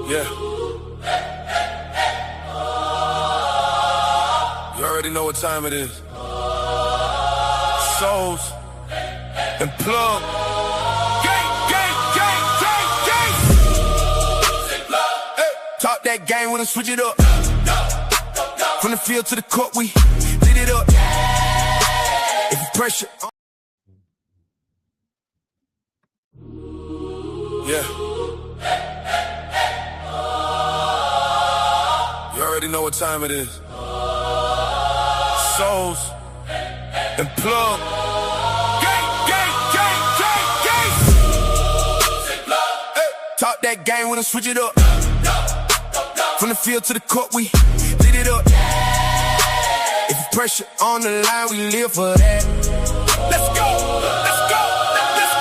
Yeah. You already know what time it is. Souls and plug. Gang, gang, gang, gang, gang. Hey, talk that game, we done switch it up. From the field to the court, we lit it up. If you pressure on. Yeah. You already know what time it is. Souls and plug. Gang, gang, gang, gang, gang. Hey, talk that game, we done switch it up. From the field to the court, we lit it up. If you pressure on the line, we live for that. Let's go, let's go, let's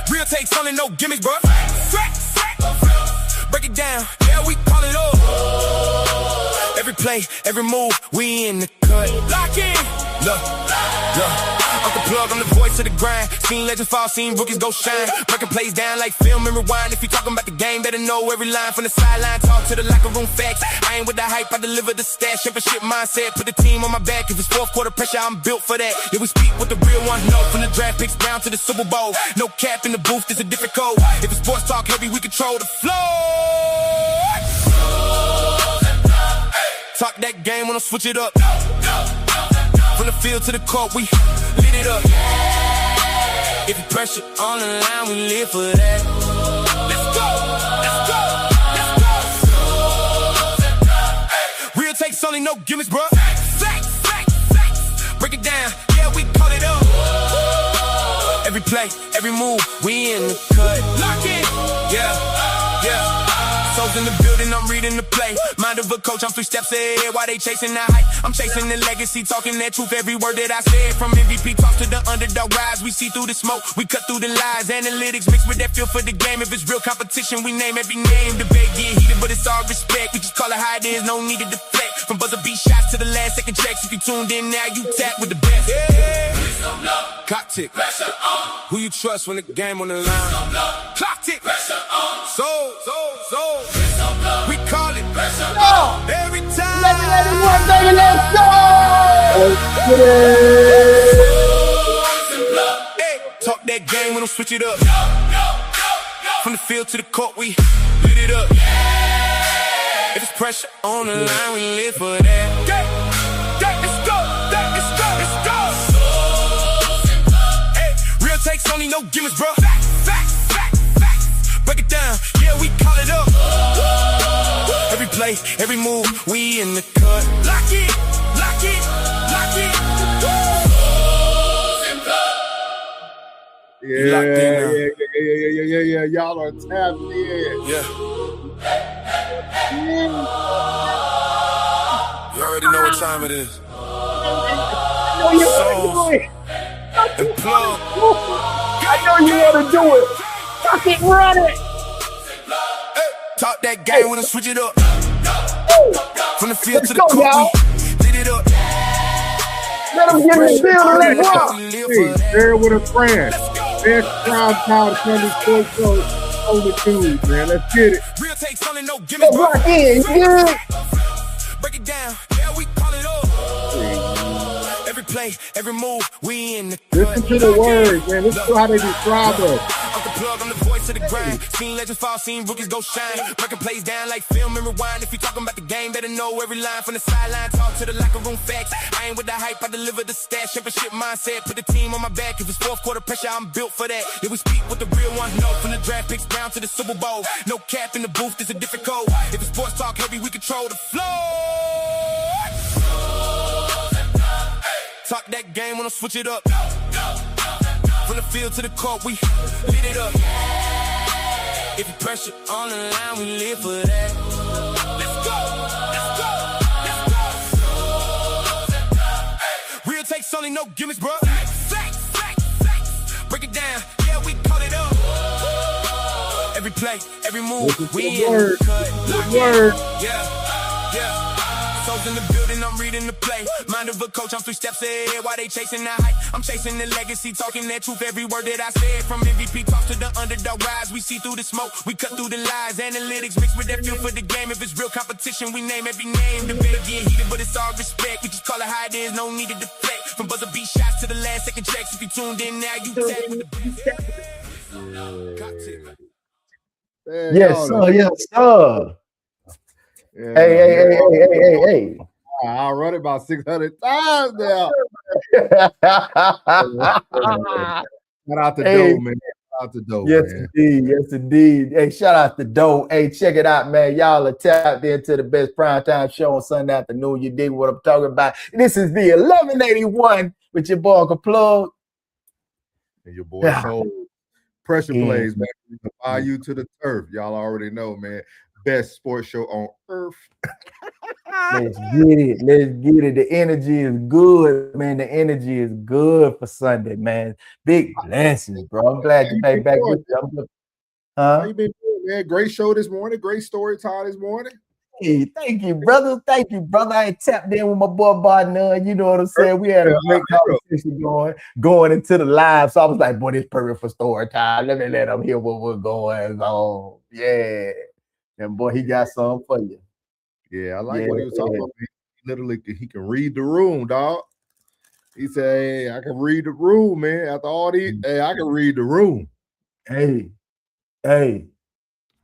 go. Real takes only, no gimmicks, bro. Break it down, yeah, we call it over. Every play, every move, we in the cut. Lock in, look, look. I'm the plug, I'm the voice of the grind. Seen legends fall, seen rookies go shine. Breaking plays down like film and rewind. If you talking about the game, better know every line from the sideline. Talk to the locker room facts. I ain't with the hype, I deliver the stats. Championship mindset, put the team on my back. If it's fourth quarter pressure, I'm built for that. Yeah, we speak with the real one. No, from the draft picks down to the Super Bowl. No cap in the booth, it's a different code. If it's sports talk heavy, we control the flow. Talk that game when I switch it up. From the field to the court, we lit it up. If you pressure on the line, we live for that. Let's go, let's go, let's go. Real takes only, no gimmicks, bro. Facts, facts, facts. Break it down, yeah, we call it up. Every play, every move, we in the cut. Lock in, yeah, yeah. Souls in the building, I'm reading the play. Mind of a coach, I'm 3 steps ahead. While they chasing the hype, I'm chasing the legacy. Talking that truth, every word that I said. From MVP talks to the underdog rise. We see through the smoke, we cut through the lies. Analytics mixed with that feel for the game. If it's real competition, we name every name. Debate get heated, but it's all respect. We just call it how it is, no need to deflect. From buzzer beat shots to the last second checks. If you tuned in now, you tap with the best. Yeah. Clock tick. Pressure on. Who you trust when the game on the line? Clock tick. Pressure on. Soul. We call it pressure on every time. Let's go. Hey, talk that game, we don't switch it up. From the field to the court, we lit it up. If it's pressure on the line, we live for that. Let's go, let's go. Hey, real takes only, no gimmicks, bro. Facts. Break it down, yeah, we call it up. Every play, every move, we in the cut. Lock it, lock it, lock it. Yeah. Y'all are tapped in. Yeah. You already know what time it is. Souls and plug. I know you want to do it. Fuck it, run it. Talk that game, we done switch it up. From the field to the Let's go, court, y'all. we lit it up. Let them get in the field. Let's rock. Hey, share it with a friend. Best Primetime Sunday sports show on the tube, man. Let's get it. Real takes only, no gimmicks, Let's bro. rock in. Yeah. Break it down, yeah, we call it up. Every play, every move, we in the Listen to the words, man. Listen to how they describe us. I'm the plug, I'm the voice of the grind. Seen legends fall, seen rookies go shine. Breaking plays down like film and rewind. If you talking about the game, better know every line from the sideline. Talk to the locker room facts. I ain't with the hype, I deliver the stats. Championship mindset, put the team on my back. If it's fourth quarter pressure, I'm built for that. Yeah, we speak with the real one. No, from the draft picks down to the Super Bowl. No cap in the booth, it's a different code. If it's sports talk heavy, we control the flow. Talk that game when I switch it up. From the field to the court, we lit it up. If you pressure on the line, we live for that. Let's go, let's go, let's go. Real takes only, no gimmicks, bro. Facts. Break it down, yeah, we call it up. Every play, every move, we in the cut. Word. Yeah. Souls in the building, I'm reading the play. Mind of a coach, I'm 3 steps ahead. While they chasing the hype, I'm chasing the legacy. Talking that truth, every word that I said. From MVP talk to the underdog rise. We see through the smoke, we cut through the lies. Analytics mixed with that feel for the game. If it's real competition, we name every name. The better get heated, but it's all respect. We just call it how it is, no need to deflect. From buzzer beat shots to the last second checks. If you tuned in now, you tag with the Man, Yes, sir. Yes, sir. Yeah, Hey. I'll run it about 600 times now. Shout out to Doe, man. Shout out to Doe, Yes, man. indeed. Yes, indeed. Hey, shout out to Doe. Hey, check it out, man. Y'all are tapped into the best primetime show on Sunday afternoon. You dig what I'm talking about? This is the 1181 with your boy Plug. And your boy Cole. Pressure plays, man. Buy you to the turf. Y'all already know, man. Best sports show on earth. Let's get it. Let's get it. The energy is good, man. The energy is good for Sunday, man. Big blessings, bro. I'm glad you made back with you. How you been doing, man? Great show this morning. Great story time this morning. Hey, thank you, brother. Thank you, brother. I ain't tapped in with my boy Barnum. You know what I'm saying? We had a great conversation going into the live. So I was like, boy, this perfect for story time. Let me let him hear what we're going on. Yeah. And boy, he got something for you. Yeah, I like what he was talking about. Literally, he can read the room, dog. He said, hey, I can read the room, man. After all these, hey, I can read the room. Hey.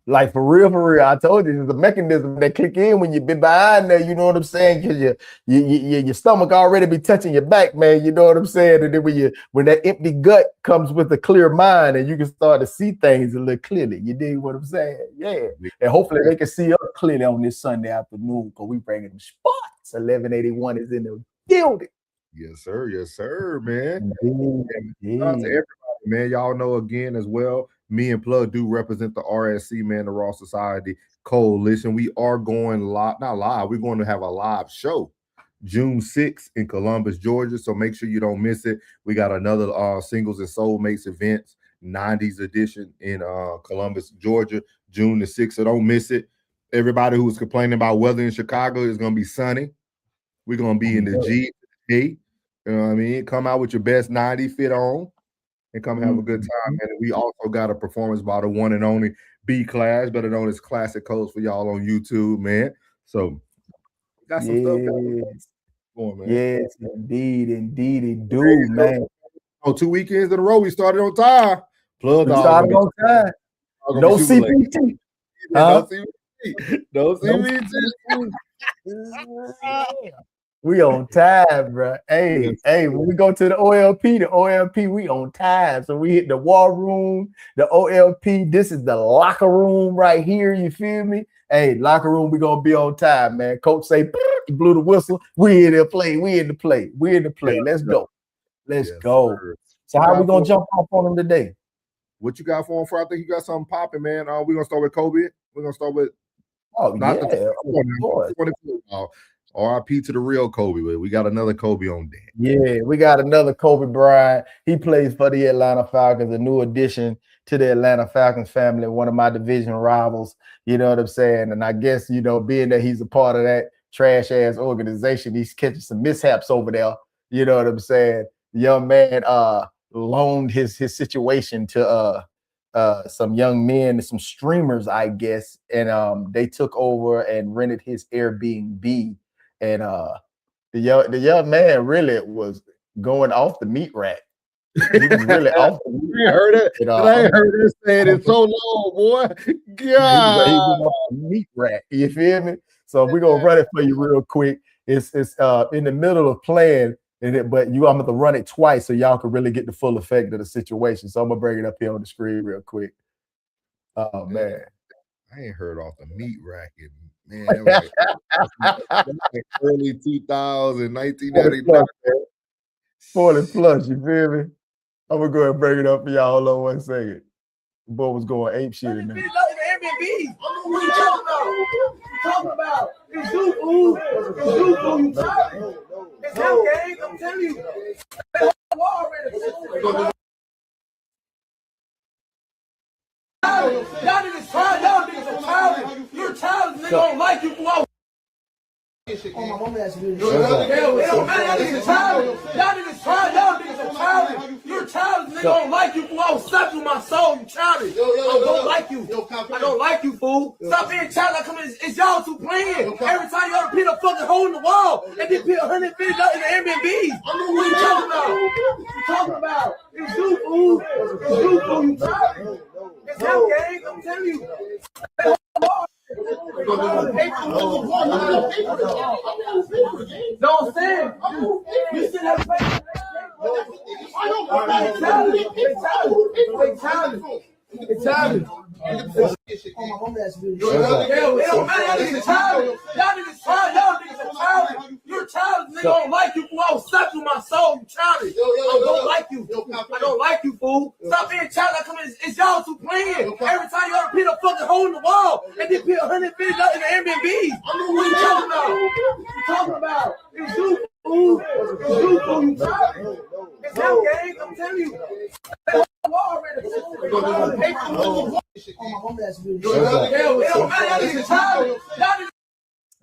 Like for real, I told you, there's a mechanism that click in when you've been behind there, you know what I'm saying? Because your stomach already be touching your back, man, you know what I'm saying? And then when that empty gut comes with a clear mind and you can start to see things a little clearly, you dig what I'm saying? Yeah. And hopefully they can see us clearly on this Sunday afternoon because we bringing them spots. 1181 is in the building. Yes, sir. Yes, sir, man. Shout out to everybody, man. Y'all know again as well, me and Plug do represent the RSC, man, the Raw Society Coalition. We are going live, not live, we're going to have a live show June 6th in Columbus, Georgia. So make sure you don't miss it. We got another Singles and Soulmates events, 90s edition in Columbus, Georgia, June the 6th. So don't miss it. Everybody who's complaining about weather in Chicago is going to be sunny. We're going to be in the G. You know what I mean? Come out with your best 90 fit on and come have a good time. And we also got a performance by the one and only B-Class, better known as Classic Codes for y'all on YouTube, man. So got some stuff going, man. Yes, indeed it do, man. Oh, 2 weekends in a row, we started on time. Plug started on time. No CPT. No CPT. No CPT. We on time, bro. Hey, when we go to the OLP, we on time. So we hit the war room, the OLP. This is the locker room right here. You feel me? Hey, locker room, we gonna be on time, man. Coach say, he blew the whistle. We in the play. Let's go. Let's go. Sir. So how we gonna jump off on them today? What you got for him? I think you got something popping, man. We're gonna start with Cobee. We're gonna start with RIP to the real Cobee. We got another Cobee on deck. Yeah, we got another Cobee Bryant. He plays for the Atlanta Falcons, a new addition to the Atlanta Falcons family, one of my division rivals. You know what I'm saying? And I guess, you know, being that he's a part of that trash-ass organization, he's catching some mishaps over there. You know what I'm saying? The young man loaned his situation to some young men and some streamers, I guess, and they took over and rented his Airbnb. And the young man really was going off the meat rack. He was really off the meat rack. I heard it. I ain't heard this saying it so long, boy. God. He was off the meat rack. You feel me? So we're gonna run it for you real quick. It's in the middle of playing, but I'm gonna have to run it twice so y'all can really get the full effect of the situation. So I'm gonna bring it up here on the screen real quick. Oh man. I ain't heard off the meat rack in man, that was like early 2000, 1999. 40 plus, you feel me? I'm gonna go ahead and bring it up for y'all. Hold on 1 second. The boy was going ape shit in there. What you talking about? It's zoo food. It's zoo food. It's hell gang. I'm telling you. Y'all niggas try. Y'all niggas are childish. You're childish. They don't like you. Oh, my mama asked me. It don't matter. Y'all niggas childish. Y'all niggas childish. Y'all niggas are childish. You're childish. Nigga, I don't like you, fool. I will slap you in my soul. You childish. I don't like you. I don't like you, fool. Stop being childish. I come in. It's y'all two playing. Every time y'all put a fucking hole in the wall and then put $150 in the Airbnb. What you talking about? What you talking about? It's you, fool. It's you, fool. You childish. It's him, gang. I'm telling you. Don't stand. You still have to pay. It's childish. Oh, my mama asked me. It don't matter. Y'all niggas childish. Y'all niggas childish. Y'all niggas are childish. You're childish. Nigga, I don't like you, fool. I will slap you in my soul. You childish. I don't like you. I don't like you, fool. Stop being childish. I come in. It's y'all two playing. Every time y'all put a fucking hole in the wall and then put $150 in the Airbnb. What you talking about? What you talking about? It's you, fool. It's you, fool. You childish. It's him, gang. I'm telling you.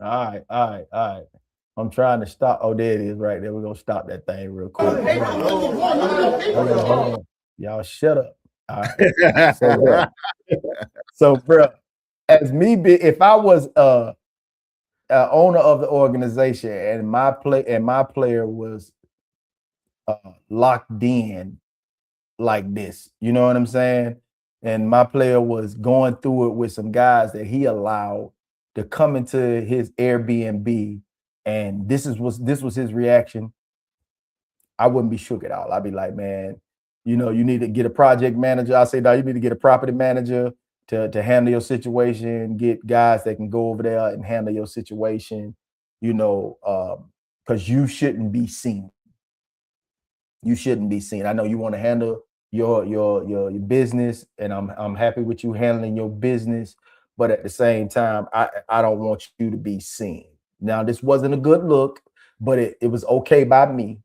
All right. I'm trying to stop. Oh, there it is right there. We're gonna stop that thing real quick. Hold on. Y'all shut up. All right. So, bro, as me if I was owner of the organization and my player was locked in like this, you know what I'm saying? And my player was going through it with some guys that he allowed to come into his Airbnb, and this was his reaction. I wouldn't be shook at all. I'd be like, man, you know, you need to get a project manager. I say, no, you need to get a property manager to handle your situation, get guys that can go over there and handle your situation, you know, because you shouldn't be seen. You shouldn't be seen. I know you want to handle your business, and I'm happy with you handling your business, but at the same time, I don't want you to be seen. Now, this wasn't a good look, but it was okay by me,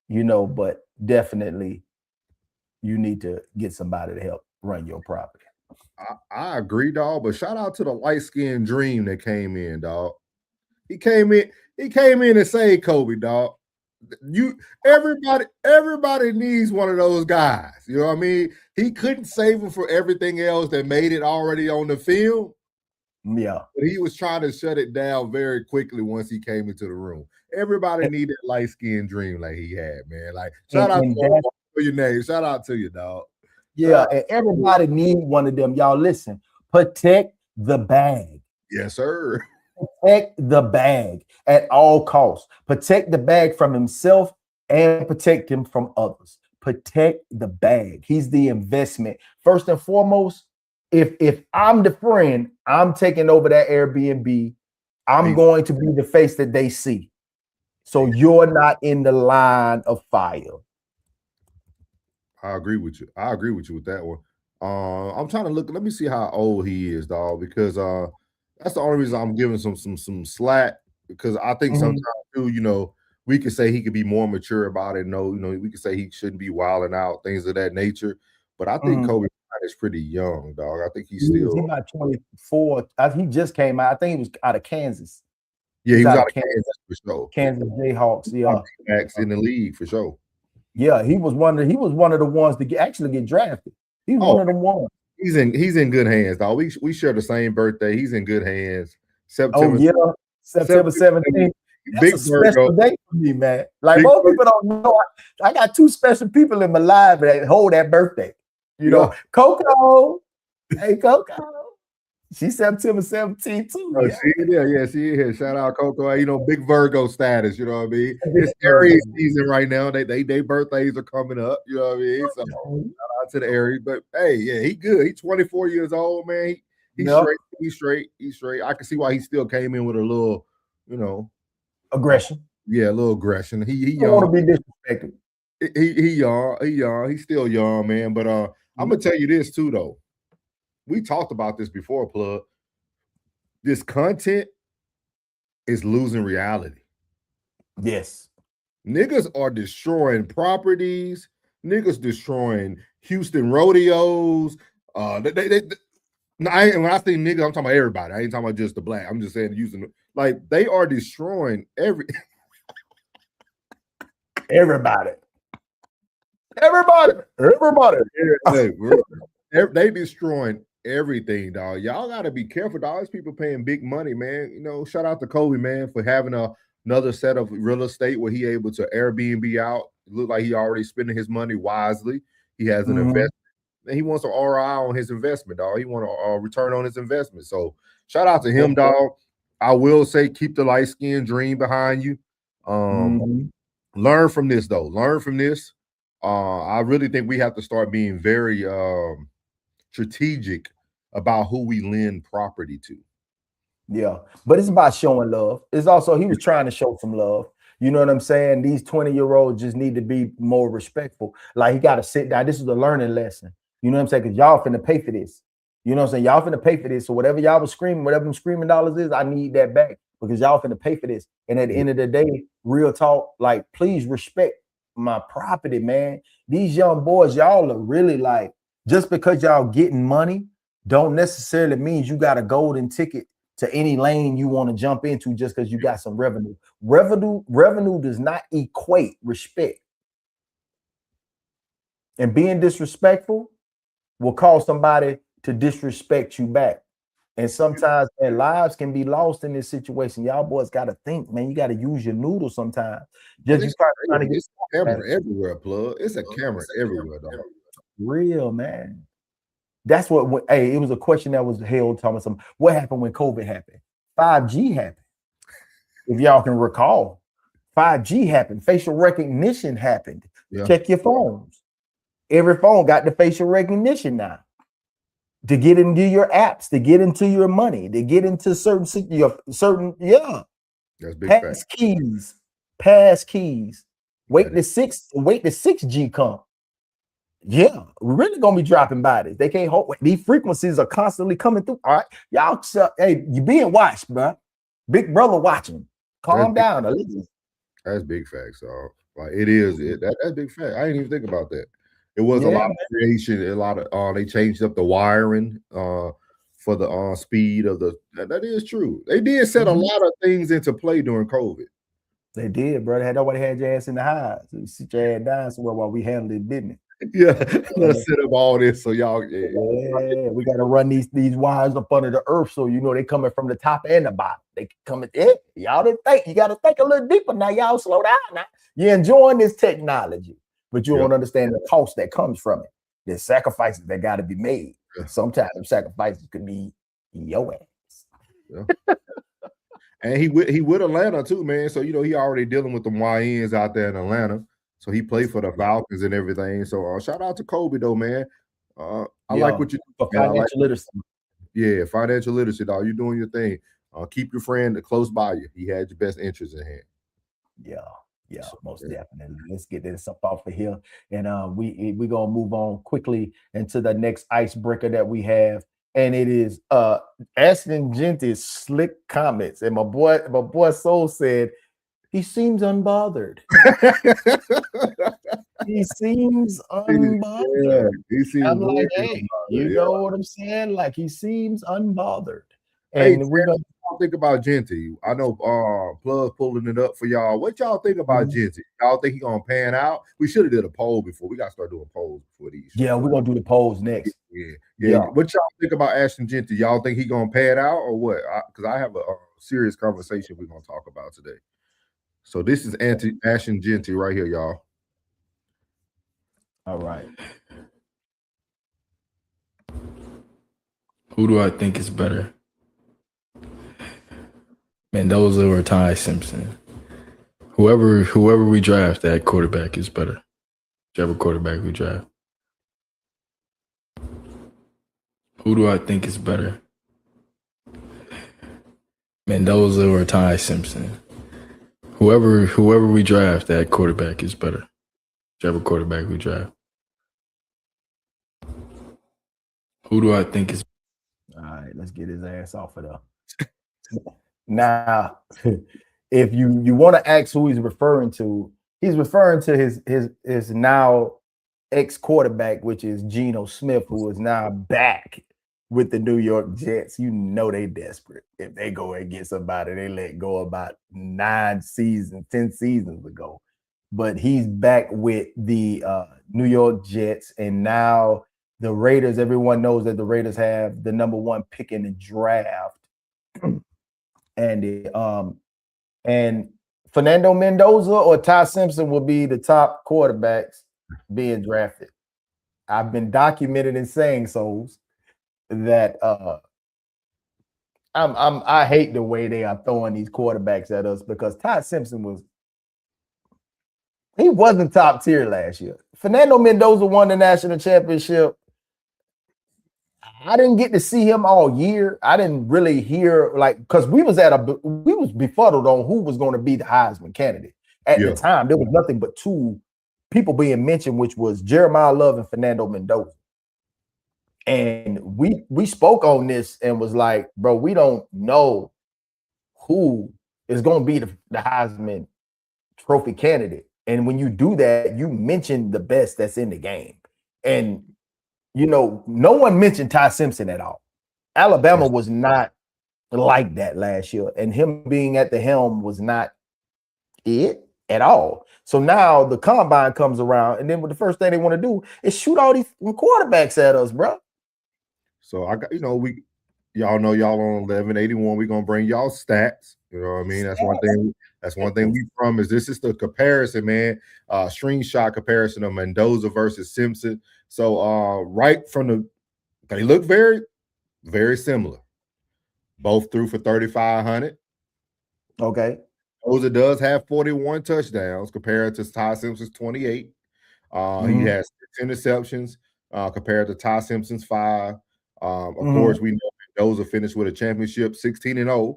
you know, but definitely you need to get somebody to help run your property. I agree, dog, but shout out to the light-skinned dream that came in, dog. He came in and saved Cobee, dog. Everybody needs one of those guys. You know what I mean? He couldn't save him for everything else that made it already on the film. Yeah. But he was trying to shut it down very quickly once he came into the room. Everybody needed that light-skinned dream like he had, man. Like, shout out to your name. Shout out to you, dog. Yeah, and everybody need one of them. Y'all listen, protect the bag. Yes, sir. Protect the bag at all costs. Protect the bag from himself and protect him from others. Protect the bag. He's the investment. First and foremost, if I'm the friend, I'm taking over that Airbnb. I'm going to be the face that they see. So you're not in the line of fire. I agree with you. I agree with you with that one. I'm trying to look. Let me see how old he is, dog, because that's the only reason I'm giving some slack, because I think sometimes too, you know, we could say he could be more mature about it. No, you know, we could say he shouldn't be wilding out, things of that nature. But I think Cobee Bryant is pretty young, dog. I think he's about 24. He just came out. I think he was out of Kansas. Yeah, he was out of Kansas for sure. Kansas Jayhawks, yeah. Max in the league for sure. Yeah, he was one of the ones to actually get drafted. He's one of the ones. He's in good hands, dog. We share the same birthday. He's in good hands. September 17th. That's a special day for me, man. Like, most people don't know. I got two special people in my life that hold that birthday. You know, Coco. Hey, Coco. She's September 17th too. Oh, she is. Shout out Coco. You know, big Virgo status. You know what I mean? It's Aries season right now. They birthdays are coming up. You know what I mean? So shout out to the Aries. But hey, yeah, he good. He's 24 years old, man. He's straight. He's straight. I can see why he still came in with a little, you know, aggression. Yeah, a little aggression. He don't want to be disrespected. He young. He's still young, man. But I'm gonna tell you this too, though. We talked about this before, Plug. This content is losing reality. Yes. Niggas are destroying properties. Niggas destroying Houston rodeos. No, when I say nigga, I'm talking about everybody. I ain't talking about just the black. I'm just saying using like they are destroying everybody. They destroying everything, dog. Y'all gotta be careful, dog. These people paying big money, man. You know, shout out to Cobee, man, for having another set of real estate where he able to Airbnb out. It look like he already spending his money wisely. He has an investment. And he wants an ROI on his investment, dog. He want a return on his investment. So shout out to him, dog. I will say keep the light skin dream behind you. Learn from this, though. Learn from this. I really think we have to start being very strategic about who we lend property to. Yeah, but it's about showing love. It's also he was trying to show some love. You know what I'm saying? These 20-year-olds just need to be more respectful. Like he got to sit down. This is a learning lesson. You know what I'm saying? Because y'all finna pay for this. You know what I'm saying? Y'all finna pay for this. So whatever y'all was screaming, whatever them screaming dollars is, I need that back because y'all finna pay for this. And at the end of the day, real talk, like please respect my property, man. These young boys, y'all are really like, just because y'all getting money, don't necessarily mean you got a golden ticket to any lane you want to jump into just because you got some revenue. Revenue does not equate respect. And being disrespectful will cause somebody to disrespect you back. And sometimes their lives can be lost in this situation. Y'all boys got to think, man. You got to use your noodle sometimes. Just it's trying to get a camera everywhere, plug. It's a camera everywhere, dog. Real, man. That's what. Hey, it was a question that was held. Thomas, what happened when COVID happened? 5G happened. If y'all can recall, 5G happened. Facial recognition happened. Yeah. Check your phones. Every phone got the facial recognition now. To get into your apps, to get into your money, to get into certain. That's big pass keys. Wait the 6G come. Yeah, we're really gonna be dropping bodies. They can't hold. These frequencies are constantly coming through. All right, y'all. Hey, you being watched, bro. Big brother watching. Calm down. That's big facts. So like it is. That's big fact. I didn't even think about that. It was a lot of creation. A lot of they changed up the wiring for the speed of the. That is true. They did set a lot of things into play during COVID. They did, bro. Nobody had your ass in the highs. You sit your ass down somewhere while we handled it, didn't it? Yeah, let's set up all this so y'all. Yeah, we got to run these wires up under the earth so you know they coming from the top and the bottom. They coming. Y'all didn't think. You got to think a little deeper now. Y'all slow down now. You're enjoying this technology, but you don't understand the cost that comes from it. There's sacrifices that got to be made. Yeah. Sometimes sacrifices could be your ass. Yeah. And he with Atlanta too, man. So you know he already dealing with the YNs out there in Atlanta. So he played for the Falcons and everything. So shout out to Cobee though, man. I like what you do. Financial literacy. Yeah, financial literacy, dog. You're doing your thing. Keep your friend close by you. He had your best interest in hand. Yeah, most definitely. Let's get this up off of here. And we're gonna move on quickly into the next icebreaker that we have. And it is Ashton Jeanty's slick comments. And my boy Soul said, he seems unbothered. He seems unbothered. Yeah, he seems I'm like, hey, you know what I'm saying? Like he seems unbothered. And hey, we're gonna think about Jeanty. I know Plug pulling it up for y'all. What y'all think about Jeanty? Y'all think he gonna pan out? We should have did a poll before. We gotta start doing polls before these. Yeah, we're gonna do the polls next. Yeah. What y'all think about Ashton Jeanty? Y'all think he gonna pan out or what? Because I have a serious conversation we're gonna talk about today. So this is Ashton Jeanty right here, y'all. All right. Who do I think is better? Mendoza or Ty Simpson? Whoever we draft, that quarterback is better. Whichever quarterback we draft. Who do I think is better? Mendoza or Ty Simpson? Whoever we draft, that quarterback is better. Whichever quarterback we draft. Who do I think is? All right, let's get his ass off of there. Now, if you want to ask who he's referring to his now ex-quarterback, which is Geno Smith, who is now back with the New York Jets, you know they desperate. If they go and get somebody they let go about 10 seasons ago. But he's back with the New York Jets, and now the Raiders. Everyone knows that the Raiders have the #1 pick in the draft, and Fernando Mendoza or Ty Simpson will be the top quarterbacks being drafted. I've been documented in saying so that I hate the way they are throwing these quarterbacks at us, because Ty Simpson wasn't top tier last year. Fernando Mendoza won the national championship. I didn't get to see him all year. I didn't really hear, like, because we was befuddled on who was going to be the Heisman candidate. At the time, there was nothing but two people being mentioned, which was Jeremiah Love and Fernando Mendoza. And we spoke on this and was like, bro, we don't know who is going to be the Heisman Trophy candidate. And when you do that, you mention the best that's in the game. And no one mentioned Ty Simpson at all. Alabama was not like that last year, and him being at the helm was not it at all. So now the combine comes around, and then the first thing they want to do is shoot all these quarterbacks at us, bro. So I got, y'all know y'all on 1181. We're gonna bring y'all stats. You know what I mean? That's one thing. That's one thing we promise. This is the comparison, man. Screenshot comparison of Mendoza versus Simpson. So right from they look very, very similar. Both threw for 3,500. Okay. Mendoza does have 41 touchdowns compared to Ty Simpson's 28. He has 6 interceptions compared to Ty Simpson's 5. Of course, we know Mendoza finished with a championship 16-0.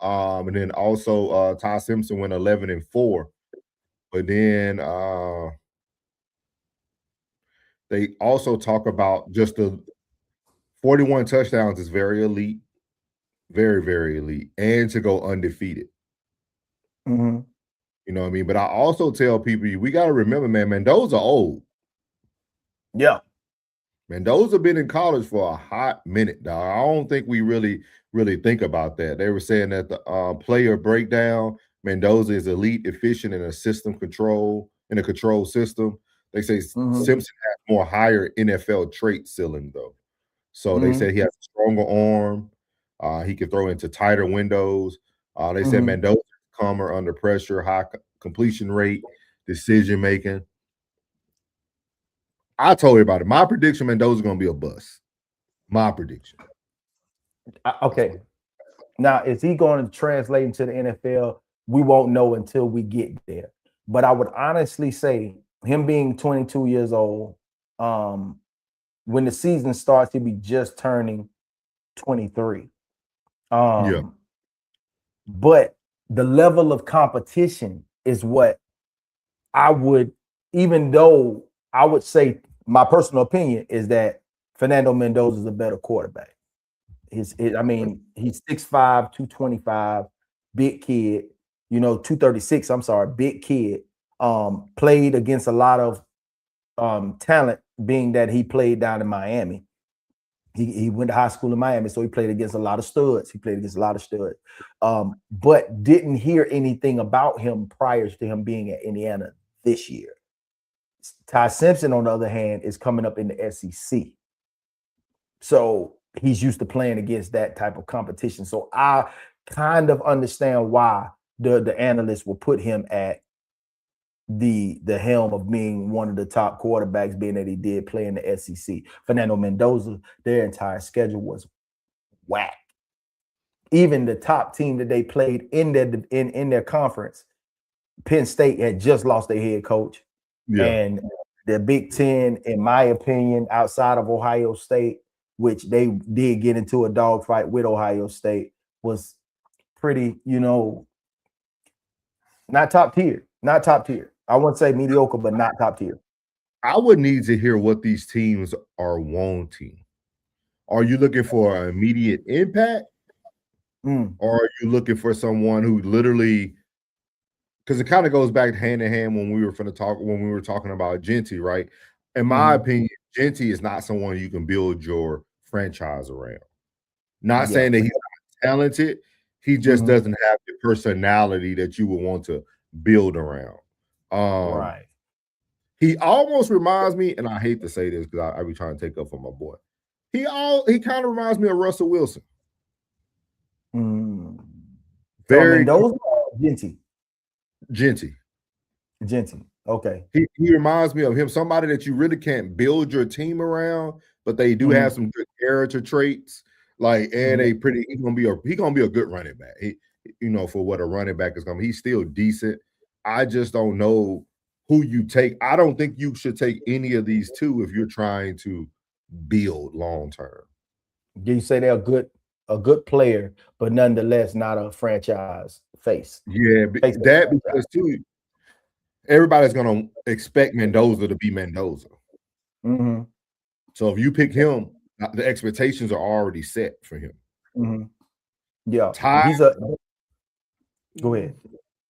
And then also Ty Simpson went 11-4. But then they also talk about just the 41 touchdowns is very elite, very, very elite, and to go undefeated. You know what I mean? But I also tell people, we got to remember, man, Mendoza old. Yeah. Mendoza been in college for a hot minute, dog. I don't think we really think about that. They were saying that the player breakdown, Mendoza is elite, efficient in a control system. They say Simpson has more higher NFL trait ceiling, though. So they said he has a stronger arm. He can throw into tighter windows. They said Mendoza is calmer under pressure, high completion rate, decision making. I told you about it. My prediction, Mendoza is going to be a bust. My prediction. Okay. Now, is he going to translate into the NFL? We won't know until we get there. But I would honestly say, him being 22 years old, when the season starts, he'll be just turning 23. But the level of competition is what I would, even though I would say my personal opinion is that Fernando Mendoza is a better quarterback. He's 6'5", 225, big kid, 236, I'm sorry, big kid. Played against a lot of talent, being that he played down in Miami. He went to high school in Miami, so he played against a lot of studs. But didn't hear anything about him prior to him being at Indiana this year. Ty Simpson, on the other hand, is coming up in the SEC. So he's used to playing against that type of competition. So I kind of understand why the analysts will put him at the helm of being one of the top quarterbacks, being that he did play in the SEC. Fernando Mendoza, their entire schedule was whack. Even the top team that they played in their conference, Penn State, had just lost their head coach. Yeah. And the Big Ten, in my opinion, outside of Ohio State, which they did get into a dogfight with Ohio State, was pretty, not top tier. Not top tier. I wouldn't say mediocre, but not top tier. I would need to hear what these teams are wanting. Are you looking for an immediate impact? Or are you looking for someone who literally, because it kind of goes back hand in hand when we were talking about Jeanty, right? In my opinion, Jeanty is not someone you can build your franchise around. Not Yeah. saying that he's not talented, he just doesn't have the personality that you would want to build around. Right. He almost reminds me, and I hate to say this because I be trying to take up for my boy. He kind of reminds me of Russell Wilson. Very Mendoza or Jeanty? Jeanty. Okay. He reminds me of him, somebody that you really can't build your team around, but they do have some good character traits. Like, and he's gonna be a good running back. He, for what a running back is gonna be, he's still decent. I just don't know who you take. I don't think you should take any of these two if you're trying to build long term. Do you say they're a good player, but nonetheless not a franchise face? Yeah, because too, everybody's gonna expect Mendoza to be Mendoza. So if you pick him, the expectations are already set for him. Yeah, Ty, go ahead.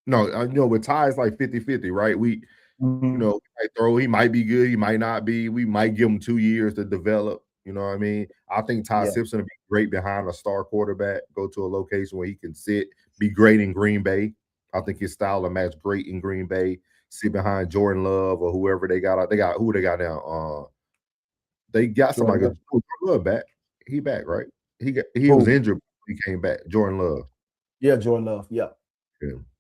No, with Ty it's like 50-50, right? We he might be good, he might not be. We might give him 2 years to develop. You know what I mean? I think Ty Simpson would be great behind a star quarterback, go to a location where he can sit, be great in Green Bay. I think his style will match great in Green Bay. Sit behind Jordan Love or whoever they got. Who they got now? They got somebody good. Jordan Love back. He back, right? He was injured. He came back. Jordan Love. Yeah, Jordan Love. Yeah.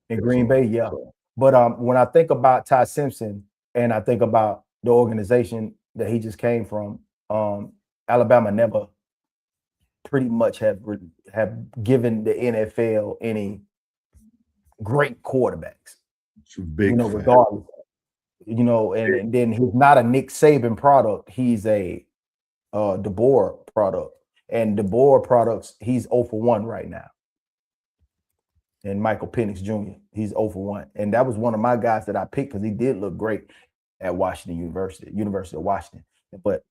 In Green Bay, yeah. But when I think about Ty Simpson and I think about the organization that he just came from, Alabama never pretty much have given the NFL any great quarterbacks. Regardless. And then he's not a Nick Saban product. He's a DeBoer product. And DeBoer products, he's 0 for 1 right now. And Michael Penix Jr., he's 0 for 1. And that was one of my guys that I picked because he did look great at Washington University of Washington. But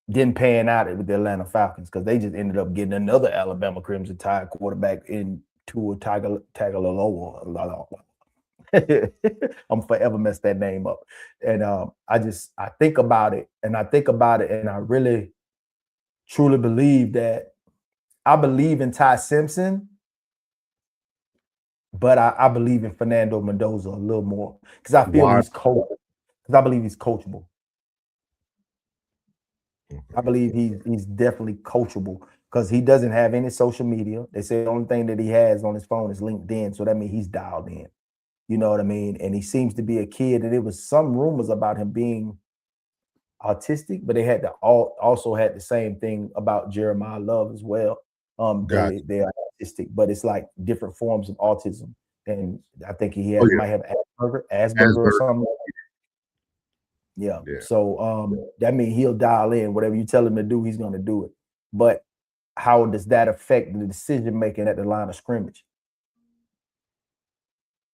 didn't pan out with the Atlanta Falcons because they just ended up getting another Alabama Crimson Tide quarterback in Tua Tagovailoa. I'm forever mess that name up. And I think about it and I really truly believe that I believe in Ty Simpson, but I believe in Fernando Mendoza a little more because I feel he's coachable. Because I believe he's coachable. I believe he's definitely coachable because he doesn't have any social media. They say the only thing that he has on his phone is LinkedIn. So that means he's dialed in. You know what I mean? And he seems to be a kid. And there was some rumors about him being autistic, but they had also had the same thing about Jeremiah Love as well. They are autistic, but it's like different forms of autism. And I think he might have Asperger or something. Yeah. So that means he'll dial in. Whatever you tell him to do, he's going to do it. But how does that affect the decision making at the line of scrimmage?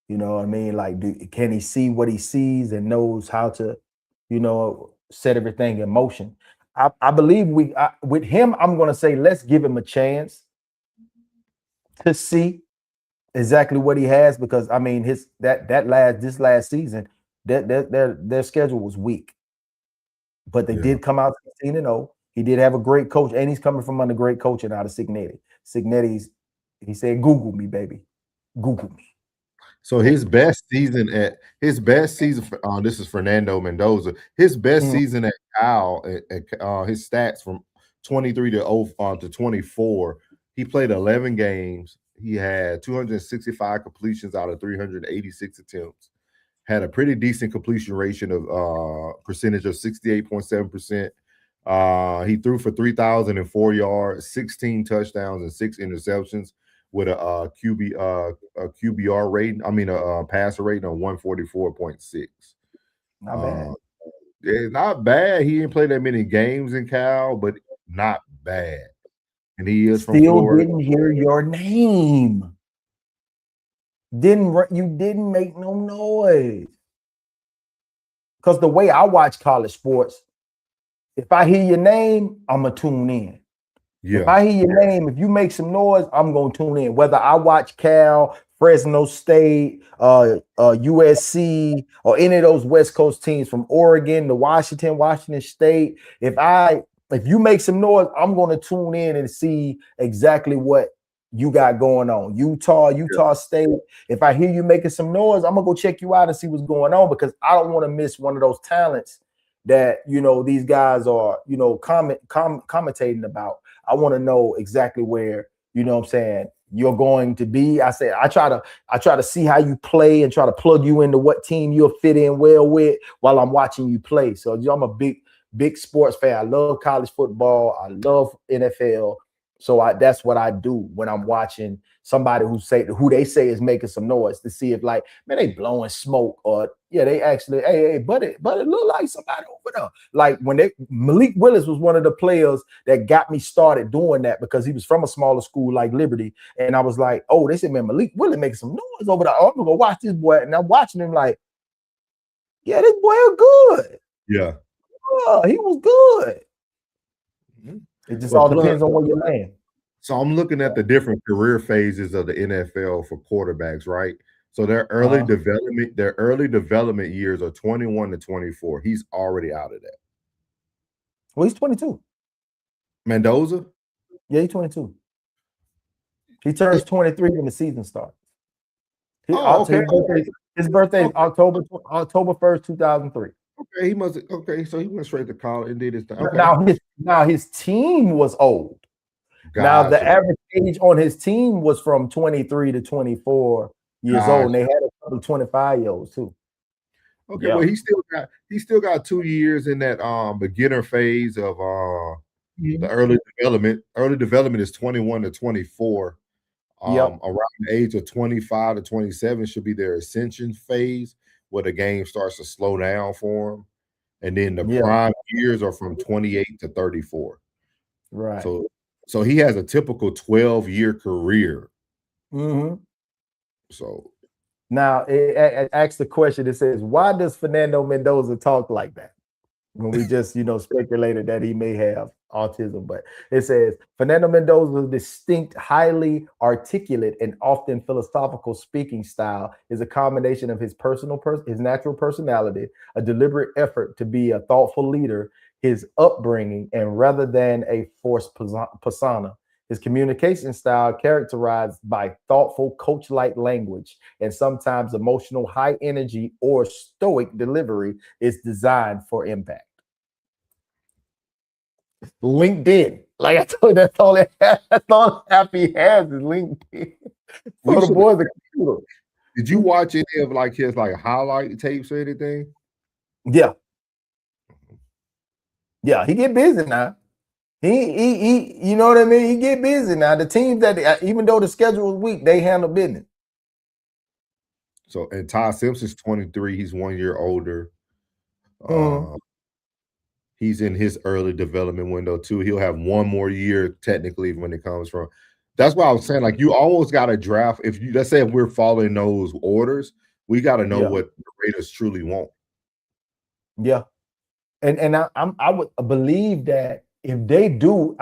You know what I mean? Like, can he see what he sees and knows how to, set everything in motion? I believe with him, I'm going to say, let's give him a chance to see exactly what he has, because I mean, this last season, their schedule was weak, but they did come out 16-0. He did have a great coach, and he's coming from under great coaching out of Signetti. Signetti's, he said, "Google me, baby, Google me." So his best season, this is Fernando Mendoza. His best season at Cal, his stats from 23 to 24. He played 11 games. He had 265 completions out of 386 attempts. Had a pretty decent completion ratio of percentage of 68.7%. He threw for 3,004 yards, 16 touchdowns, and 6 interceptions, with a QBR rating. A passer rating of 144.6. Not bad. Yeah, not bad. He didn't play that many games in Cal, but not bad. And he is from Florida. Didn't hear your name. You didn't make no noise. Because the way I watch college sports, if I hear your name, I'm gonna tune in. Yeah. If I hear your name, if you make some noise, I'm going to tune in. Whether I watch Cal, Fresno State, USC, or any of those West Coast teams from Oregon to Washington State. If you make some noise, I'm going to tune in and see exactly what you got going on. Utah State. If I hear you making some noise, I'm gonna go check you out and see what's going on, because I don't want to miss one of those talents that these guys are commentating about. I want to know exactly where what I'm saying you're going to be. I try to see how you play and try to plug you into what team you'll fit in well with while I'm watching you play. So I'm a big sports fan. I love college football. I love NFL. So that's what I do when I'm watching somebody who they say is making some noise, to see if, like, man, they blowing smoke, or they actually, hey, but it look like somebody over there. Like when Malik Willis was one of the players that got me started doing that, because he was from a smaller school like Liberty, and I was like, oh, they said, man, Malik Willis making some noise over there. Oh, I'm gonna go watch this boy, and I'm watching him like, yeah, this boy is good. Yeah, he was good. It just all depends on where you're laying. So I'm looking at the different career phases of the NFL for quarterbacks, right? So their early development years are 21 to 24. He's already out of that. Well, he's 22. Mendoza? Yeah, he's 22. He turns 23 when the season starts. Okay. His birthday is October 1st, 2003. Okay, so he went straight to college and did his thing. Okay. Now his team was old. Gotcha. Now the average age on his team was from 23 to 24 years old, and they had a couple 25-year-olds too. Okay, well, he still got 2 years in that beginner phase of the early development. Early development is 21 to 24. Around the age of 25 to 27 should be their ascension phase, where the game starts to slow down for him. And then the prime years are from 28 to 34. Right. So he has a typical 12-year career. Mm-hmm. So now it asks the question, it says, why does Fernando Mendoza talk like that? When we just, speculated that he may have autism, but it says Fernando Mendoza's distinct, highly articulate, and often philosophical speaking style is a combination of his natural personality, a deliberate effort to be a thoughtful leader, his upbringing, and rather than a forced persona. His communication style, characterized by thoughtful, coach-like language and sometimes emotional, high energy or stoic delivery, is designed for impact. LinkedIn, like I told you, that's all Happy has is LinkedIn. So the boys are computer. Did you watch any of his highlight tapes or anything? Yeah, he get busy now. He you know what I mean? He get busy now. The teams that, even though the schedule is weak, they handle business. So, and Ty Simpson's 23. He's 1 year older. He's in his early development window too. He'll have one more year technically when it comes from. That's why I was saying, like, you almost got to draft. Let's say if we're following those orders, we got to know what the Raiders truly want. Yeah, and I would believe that if they do,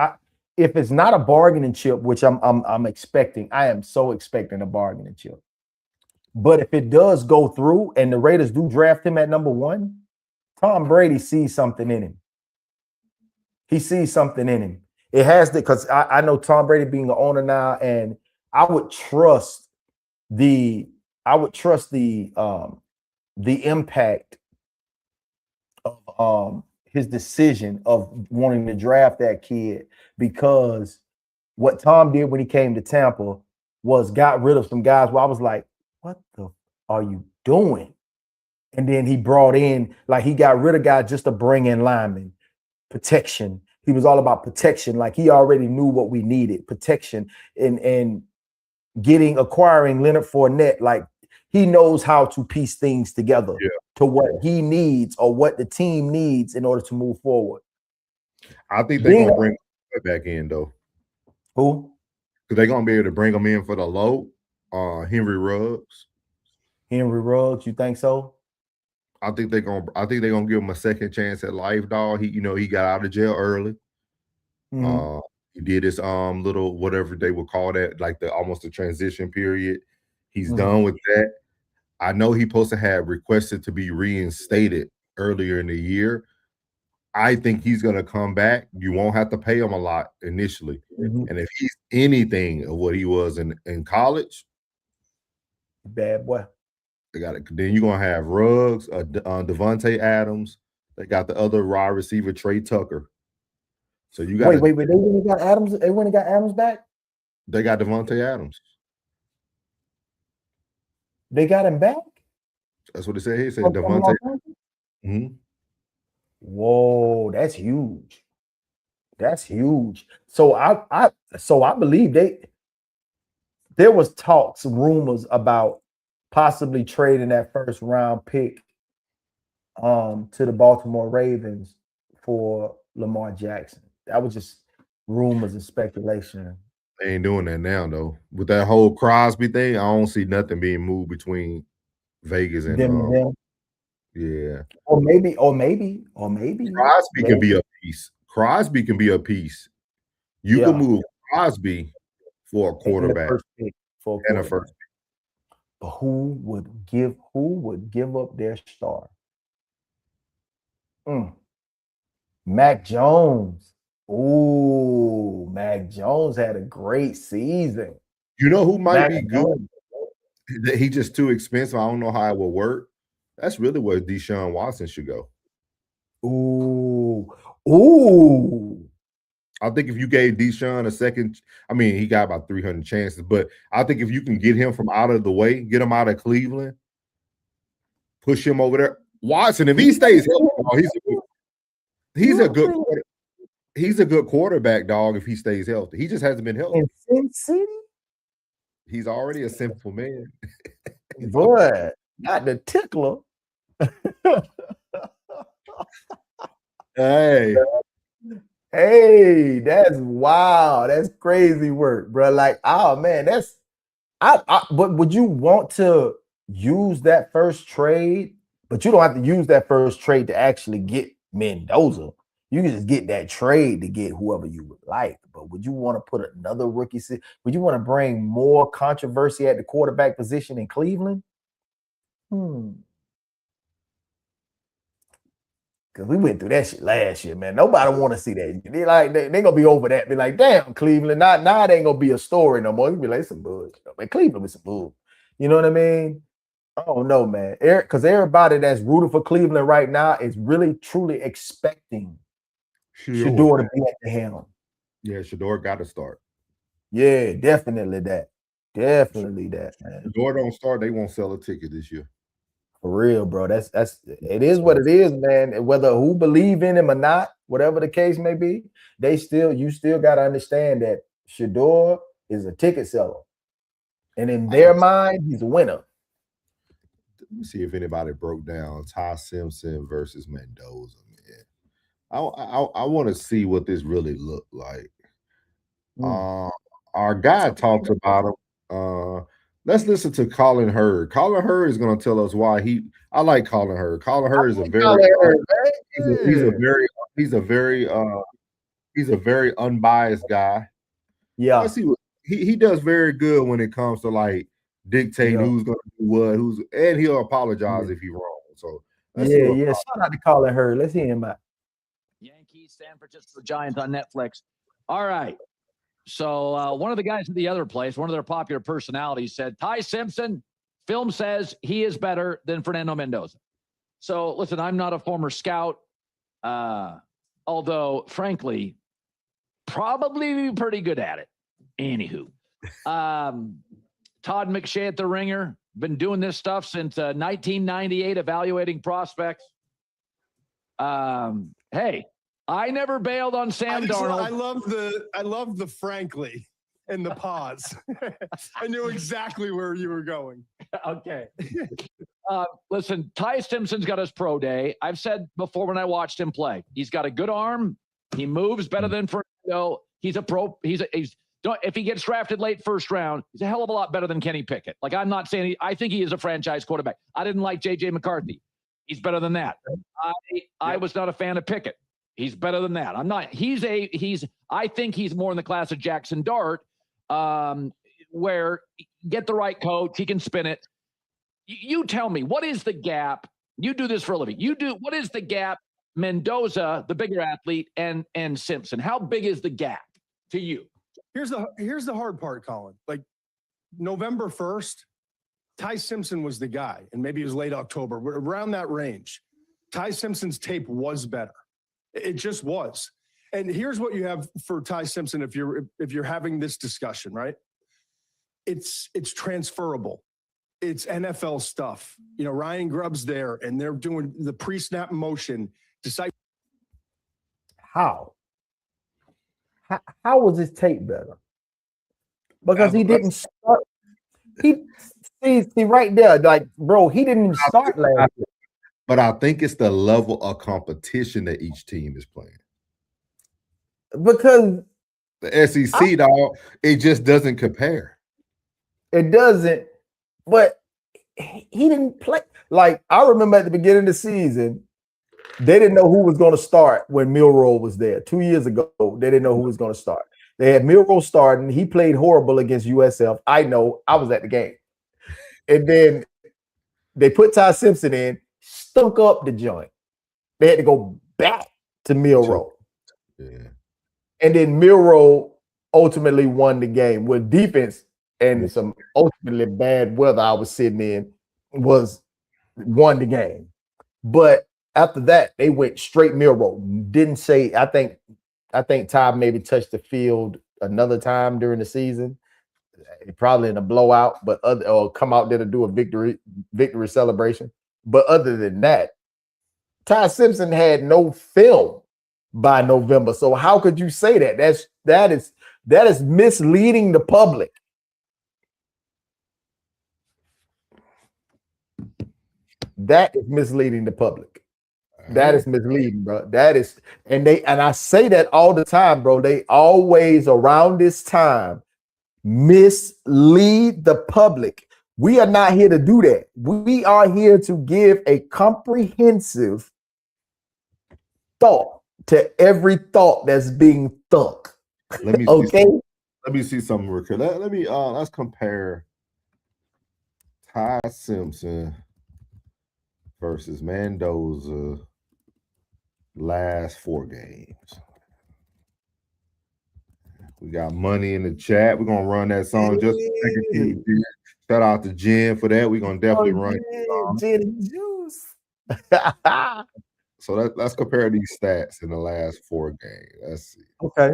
if it's not a bargaining chip, which I'm expecting, I am so expecting a bargaining chip. But if it does go through and the Raiders do draft him at number 1, Tom Brady sees something in him. He sees something in him. It has to, because I know Tom Brady being the owner now, and I would trust the impact of his decision of wanting to draft that kid, because what Tom did when he came to Tampa was got rid of some guys where I was like, what the are you doing? And then he brought in, like, he got rid of guys just to bring in linemen, protection. He was all about protection. Like, he already knew what we needed, protection, and acquiring Leonard Fournette. Like, he knows how to piece things together to what he needs or what the team needs in order to move forward. I think they're going to bring back in, though. Who? Because they're going to be able to bring him in for the low. Henry Ruggs. Henry Ruggs, you think so? I think they're gonna give him a second chance at life, dog. He got out of jail early. He did his little whatever they would call that, like almost a transition period. He's done with that. I know he's supposed to have requested to be reinstated earlier in the year. I think he's going to come back. You won't have to pay him a lot initially. And if he's anything of what he was in college, bad boy. they got it. Then you're going to have Ruggs, Devontae Adams. They got the other wide receiver, Trey Tucker. So you got wait. They went and got Adams. They went and got Adams back. They got Devontae Adams. They got him back. That's what it said. He said Devontae. Whoa, that's huge. That's huge. So I believe there was talks, rumors about possibly trading that first round pick to the Baltimore Ravens for Lamar Jackson. That was just rumors and speculation. They ain't doing that now, though. With that whole Crosby thing, I don't see nothing being moved between Vegas and them. Yeah. Or maybe. Crosby can be a piece. Crosby can be a piece. You can move Crosby for a quarterback and a first pick. But who would give up their star? Mac Jones. Ooh, Mac Jones had a great season. You know who might be good? He's just too expensive. I don't know how it will work. That's really where Deshaun Watson should go. Ooh. I think if you gave Deshaun a second, I mean, he got about 300 chances, but I think if you can get him from out of the way, get him out of Cleveland, push him over there. Watson, if he stays healthy, he's a good quarterback, dog, if he stays healthy. He just hasn't been healthy. In Sin City? He's already a sinful man. Boy, not the tickler. Hey, that's wild. That's crazy work, bro. Like, oh man, that's but would you want to use that first trade? But you don't have to use that first trade to actually get Mendoza. You can just get that trade to get whoever you would like. But would you want to put another rookie? Would you want to bring more controversy at the quarterback position in Cleveland? Because we went through that shit last year, man. Nobody want to see that. They gonna be over that. Be like, damn, Cleveland. Now it ain't gonna be a story no more. You be like, some bullshit. Man, Cleveland is some bull. You know what I mean? I don't know, man. Because everybody that's rooting for Cleveland right now is really truly expecting Shador to be at the helm. Yeah, Shador got to start. Yeah, definitely that. Definitely that, man. Shador don't start, they won't sell a ticket this year. For real, bro. It is what it is, man. Whether who believe in him or not, whatever the case may be, you still got to understand that Shador is a ticket seller. And in their mind, he's a winner. Let me see if anybody broke down Ty Simpson versus Mendoza, man. I want to see what this really looked like. Our guy talks about him. Let's listen to Colin Hurd. Colin Hurd is going to tell us why I like Colin Hurd. Colin Hurd is he's a very unbiased guy. Yeah. Let's see what he does very good when it comes to like dictating who's going to do what, and he'll apologize if he's wrong. So shout out to Colin Hurd. Let's hear him out. Yankees, San Francisco Giants on Netflix. All right. So one of the guys at the other place, one of their popular personalities said, Ty Simpson, film says he is better than Fernando Mendoza. So listen, I'm not a former scout, although frankly, probably pretty good at it. Anywho, Todd McShay at the Ringer, been doing this stuff since 1998, evaluating prospects. Hey, I never bailed on Sam Darnold. I love the frankly and the pause. I knew exactly where you were going. Okay. Listen, Ty Simpson's got his pro day. I've said before when I watched him play, he's got a good arm. He moves better than Fernando. He's a pro. If he gets drafted late first round, he's a hell of a lot better than Kenny Pickett. Like, I'm not saying I think he is a franchise quarterback. I didn't like J.J. McCarthy. He's better than that. I was not a fan of Pickett. He's better than that. I think he's more in the class of Jackson Dart, where get the right coach. He can spin it. You tell me, what is the gap? You do this for a living. What is the gap? Mendoza, the bigger athlete, and Simpson. How big is the gap to you? Here's the hard part, Colin. Like November 1st, Ty Simpson was the guy, and maybe it was late October, around that range. Ty Simpson's tape was better. It just was. And here's what you have for Ty Simpson if you're having this discussion, right? It's transferable. It's NFL stuff. You know, Ryan Grubb's there, and they're doing the pre-snap motion. How was his tape better? Because he didn't start. He see right there, like, bro, he didn't even start last year. But I think it's the level of competition that each team is playing. Because the SEC, dog, it just doesn't compare. It doesn't. But he didn't play. Like, I remember at the beginning of the season, they didn't know who was going to start when Milroe was there. 2 years ago, they didn't know who was going to start. They had Milroe starting. He played horrible against USF. I know. I was at the game. And then they put Ty Simpson in, stunk up the joint. They had to go back to Milroe. Yeah. And then Milroe ultimately won the game with defense and some ultimately bad weather I was sitting in won the game. But after that, they went straight Milroe. Didn't say, I think Ty maybe touched the field another time during the season, probably in a blowout, but or come out there to do a victory celebration. But other than that, Ty Simpson had no film by November. So how could you say that? That is misleading the public. That is misleading the public. That is misleading, bro. That is, and I say that all the time, bro. They always around this time mislead the public. We are not here to do that. We are here to give a comprehensive thought to every thought that's being thunk. Let me okay. Let me see something real quick. Let me let's compare Ty Simpson versus Mendoza last 4 games. We got money in the chat. We're gonna run that song just a second. Shout out to Jen for that. We're gonna definitely run Jen and Juice. So let's compare these stats in the last 4 games. Let's see. Okay.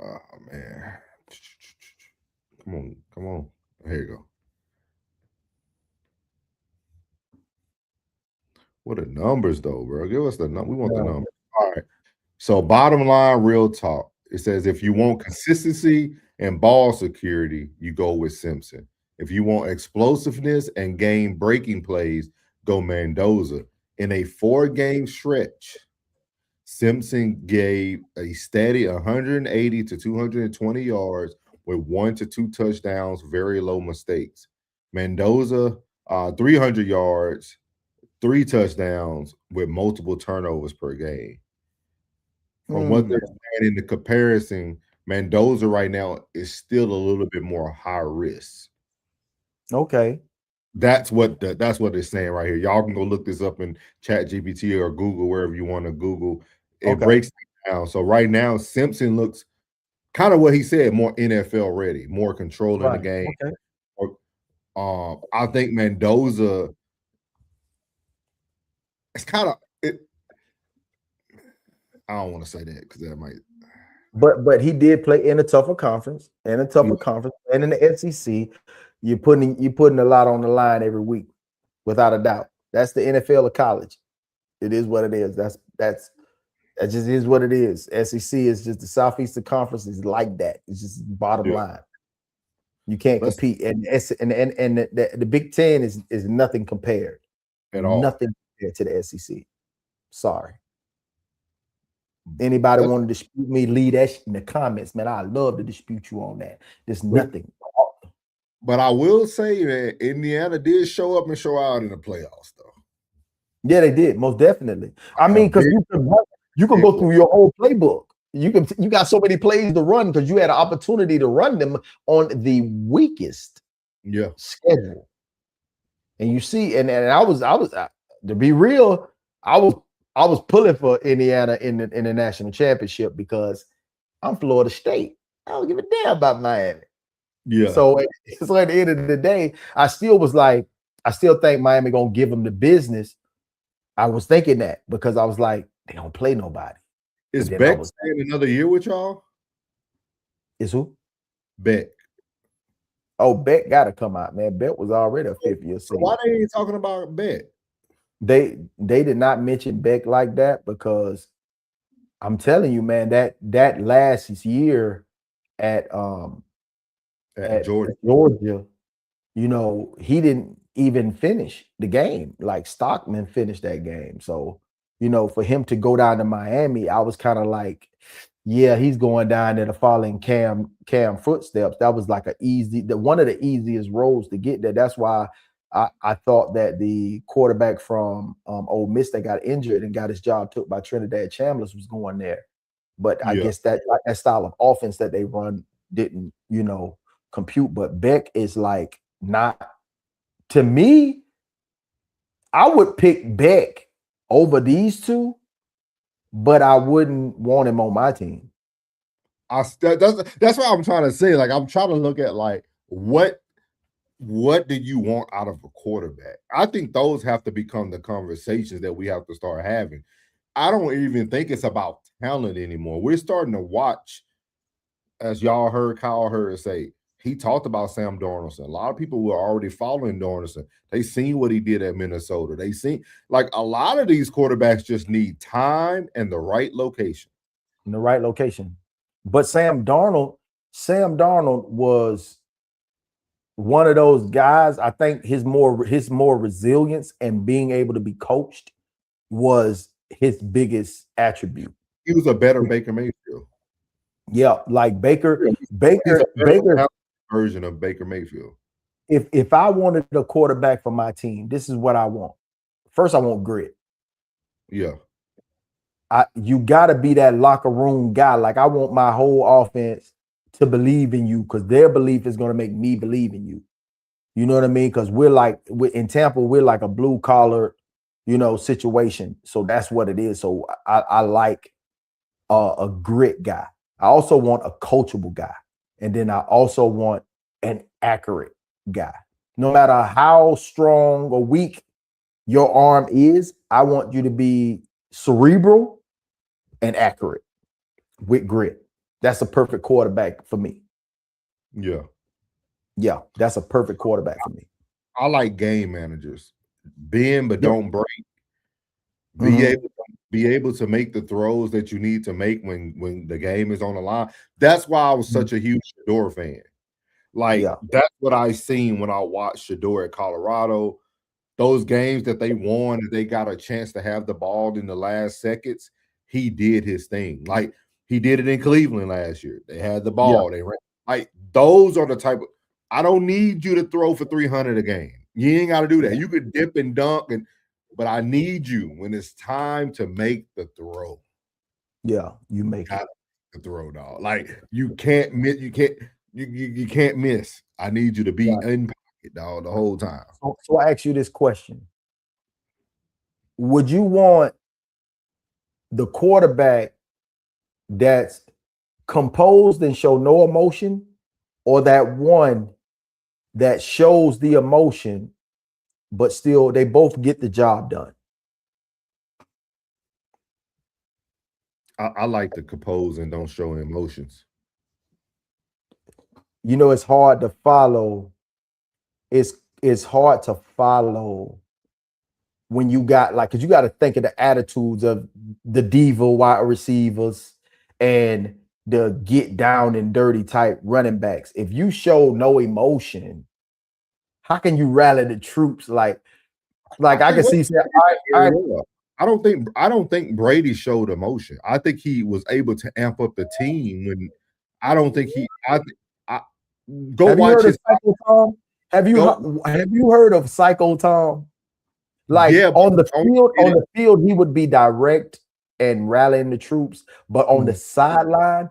Oh man. Come on. Here you go. What are the numbers though, bro? Give us the number. We want the numbers. All right. So bottom line, real talk. It says if you want consistency and ball security, you go with Simpson. If you want explosiveness and game breaking plays, go Mendoza. In a 4-game stretch, Simpson gave a steady 180 to 220 yards with 1 to 2 touchdowns, very low mistakes. Mendoza, 300 yards, 3 touchdowns with multiple turnovers per game. From what they're saying in the comparison, Mendoza right now is still a little bit more high risk. Okay. That's what they're saying right here. Y'all can go look this up in ChatGPT or Google, wherever you want to Google. It breaks it down. So right now, Simpson looks kind of what he said, more NFL ready, more control in the game. Okay. I think Mendoza, it's kind of it. I don't want to say that because that might. But he did play in a tougher conference, and in the SEC. You're putting a lot on the line every week, without a doubt. That's the NFL of college. It is what it is. That just is what it is. SEC is just the Southeastern Conference is like that. It's just bottom line. You can't compete, and the Big Ten is nothing compared at all. Nothing compared to the SEC. Sorry. Anybody want to dispute me? Leave that in the comments, man. I love to dispute you on that. There's nothing. But I will say that Indiana did show up and show out in the playoffs, though. Yeah, they did, most definitely. I mean, because you can go through your whole playbook. You got so many plays to run because you had an opportunity to run them on the weakest schedule. And you see, and I was to be real, I was pulling for Indiana in the national championship because I'm Florida State. I don't give a damn about Miami. Yeah. So at the end of the day, I still think Miami gonna give them the business. I was thinking that because I was like, they don't play nobody. Is Beck staying another year with y'all? Is who? Beck. Oh, Beck got to come out, man. Beck was already a 5th year. So why they ain't talking about Beck? They did not mention Beck like that because I'm telling you, man, that last year at Georgia, you know, he didn't even finish the game. Like Stockman finished that game. So, you know, for him to go down to Miami, I was kind of like, yeah, he's going down there to following Cam footsteps. That was like one of the easiest roles to get there. That's why I thought that the quarterback from Ole Miss that got injured and got his job took by Trinidad Chambliss was going there. But I guess that style of offense that they run didn't, you know, compute. But Beck is like not, to me, I would pick Beck over these two, but I wouldn't want him on my team. That's what I'm trying to say. Like, I'm trying to look at like what do you want out of a quarterback? I think those have to become the conversations that we have to start having. I don't even think it's about talent anymore. We're starting to watch, as y'all heard Kyle Hurd say, he talked about Sam Darnold. A lot of people were already following Darnold. They seen what he did at Minnesota. They seen, like, a lot of these quarterbacks just need time and the right location. In the right location. But Sam Darnold was one of those guys. I think his more resilience and being able to be coached was his biggest attribute. He was a better Baker Mayfield. Yeah, like Baker version of Baker Mayfield. If I wanted a quarterback for my team, this is what I want. First, I want grit. Yeah. You got to be that locker room guy. Like, I want my whole offense to believe in you because their belief is going to make me believe in you. You know what I mean? Because in Tampa, we're like a blue collar, you know, situation. So that's what it is. So I like a grit guy. I also want a coachable guy. And then I also want an accurate guy. No matter how strong or weak your arm is, I want you to be cerebral and accurate with grit. That's a perfect quarterback for me. Yeah. Yeah, that's a perfect quarterback for me. I like game managers. Bend but don't break. Be able to make the throws that you need to make when the game is on the line. That's why I was such a huge Shador fan. Like, that's what I seen when I watched Shador at Colorado. Those games that they won, they got a chance to have the ball in the last seconds. He did his thing. Like, he did it in Cleveland last year. They had the ball. They ran. Like, those are the type of, I don't need you to throw for 300 a game. You ain't got to do that. You could dip and dunk, but I need you when it's time to make the throw. Yeah, you make the throw, dog. Like, you can't miss. You can't miss. I need you to be in pocket, dog, the whole time. So I ask you this question: would you want the quarterback that's composed and show no emotion, or that one that shows the emotion, but still they both get the job done? I like to compose and don't show emotions. You know, it's hard to follow. It's hard to follow when you got, like, because you got to think of the attitudes of the diva wide receivers and the get down and dirty type running backs. If you show no emotion, how can you rally the troops? Like I can see. I don't think Brady showed emotion. I think he was able to amp up the team when. I don't think he. Go have watch his. Psycho Tom? Have you heard of Psycho Tom? Like, on the field, he would be direct and rallying the troops, but on the sideline,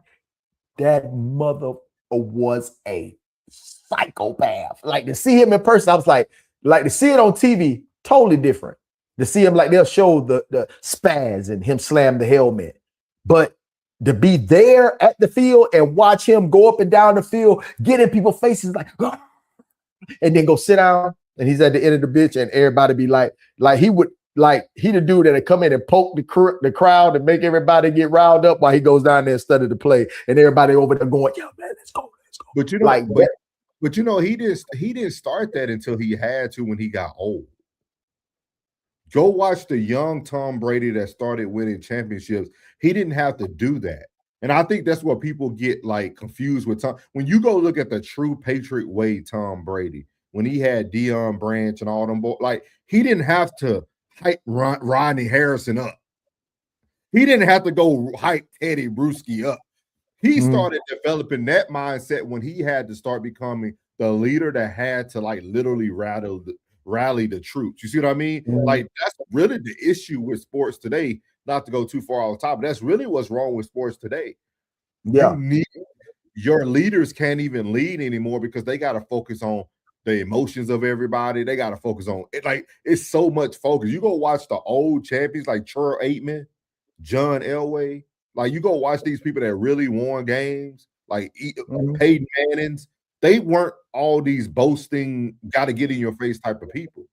that mother was a psychopath. Like to see him in person, I was like to see it on TV, totally different. To see him, like they'll show the spaz and him slam the helmet, but to be there at the field and watch him go up and down the field, get in people's faces like, and then go sit down, and he's at the end of the bench, and everybody be like he would. Like he the dude that'd come in and poke the crowd and make everybody get riled up while he goes down there and study the play, and everybody over there going, "Yo, man, let's go." But you know, like, but you know, he didn't start that until he had to when he got old. Go watch the young Tom Brady that started winning championships. He didn't have to do that, and I think that's what people get like confused with Tom. When you go look at the true Patriot way, Tom Brady, when he had Deion Branch and all them boys, like he didn't have to hype Rodney Harrison up. He didn't have to go hype Teddy Bruschi up. He started developing that mindset when he had to start becoming the leader that had to like literally rally the troops. You see what I mean? Like that's really the issue with sports today. Not to go too far off the top, but that's really what's wrong with sports today. Yeah, your leaders can't even lead anymore because they got to focus on the emotions of everybody. They got to focus on it. Like it's so much focus. You go watch the old champions like Troy Aikman, John Elway. Like you go watch these people that really won games, like Peyton Manning's. They weren't all these boasting, got to get in your face type of people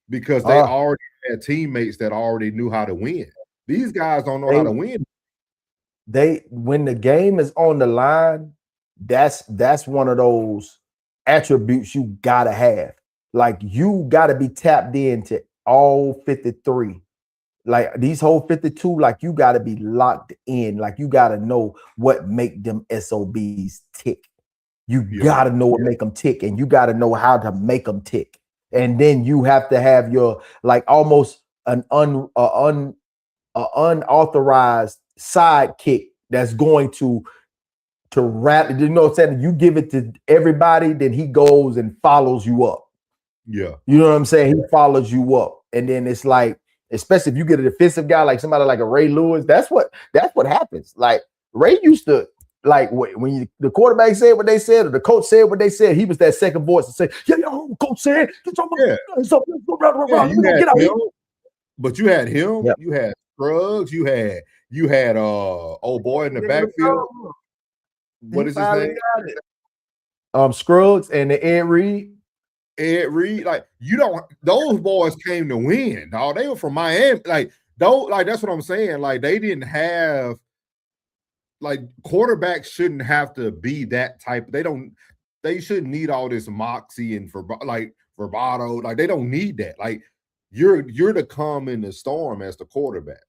because they already had teammates that already knew how to win. These guys don't know how to win. When the game is on the line, that's one of those attributes you gotta have. Like you gotta be tapped into all 53. Like these whole 52, like you gotta be locked in. Like you gotta know what make them SOBs tick. You gotta know what make them tick, and you gotta know how to make them tick. And then you have to have your like almost an unauthorized sidekick that's going to rap. You know what I'm saying? You give it to everybody, then he goes and follows you up. Yeah. You know what I'm saying? He follows you up. And then it's like, especially if you get a defensive guy like somebody like a Ray Lewis, that's what happens. Like Ray used to, like when the quarterback said what they said or the coach said what they said, he was that second voice to say, yeah, coach said, get out here. But you had him, you had Scruggs, you had old boy in the backfield. What is his name? Scruggs and the Ed Reed. Like those boys came to win, dog. They were from Miami. Like that's what I'm saying. Like they didn't have like quarterbacks shouldn't have to be that type. They shouldn't need all this moxie and bravado. Like they don't need that. Like you're the calm in the storm as the quarterback.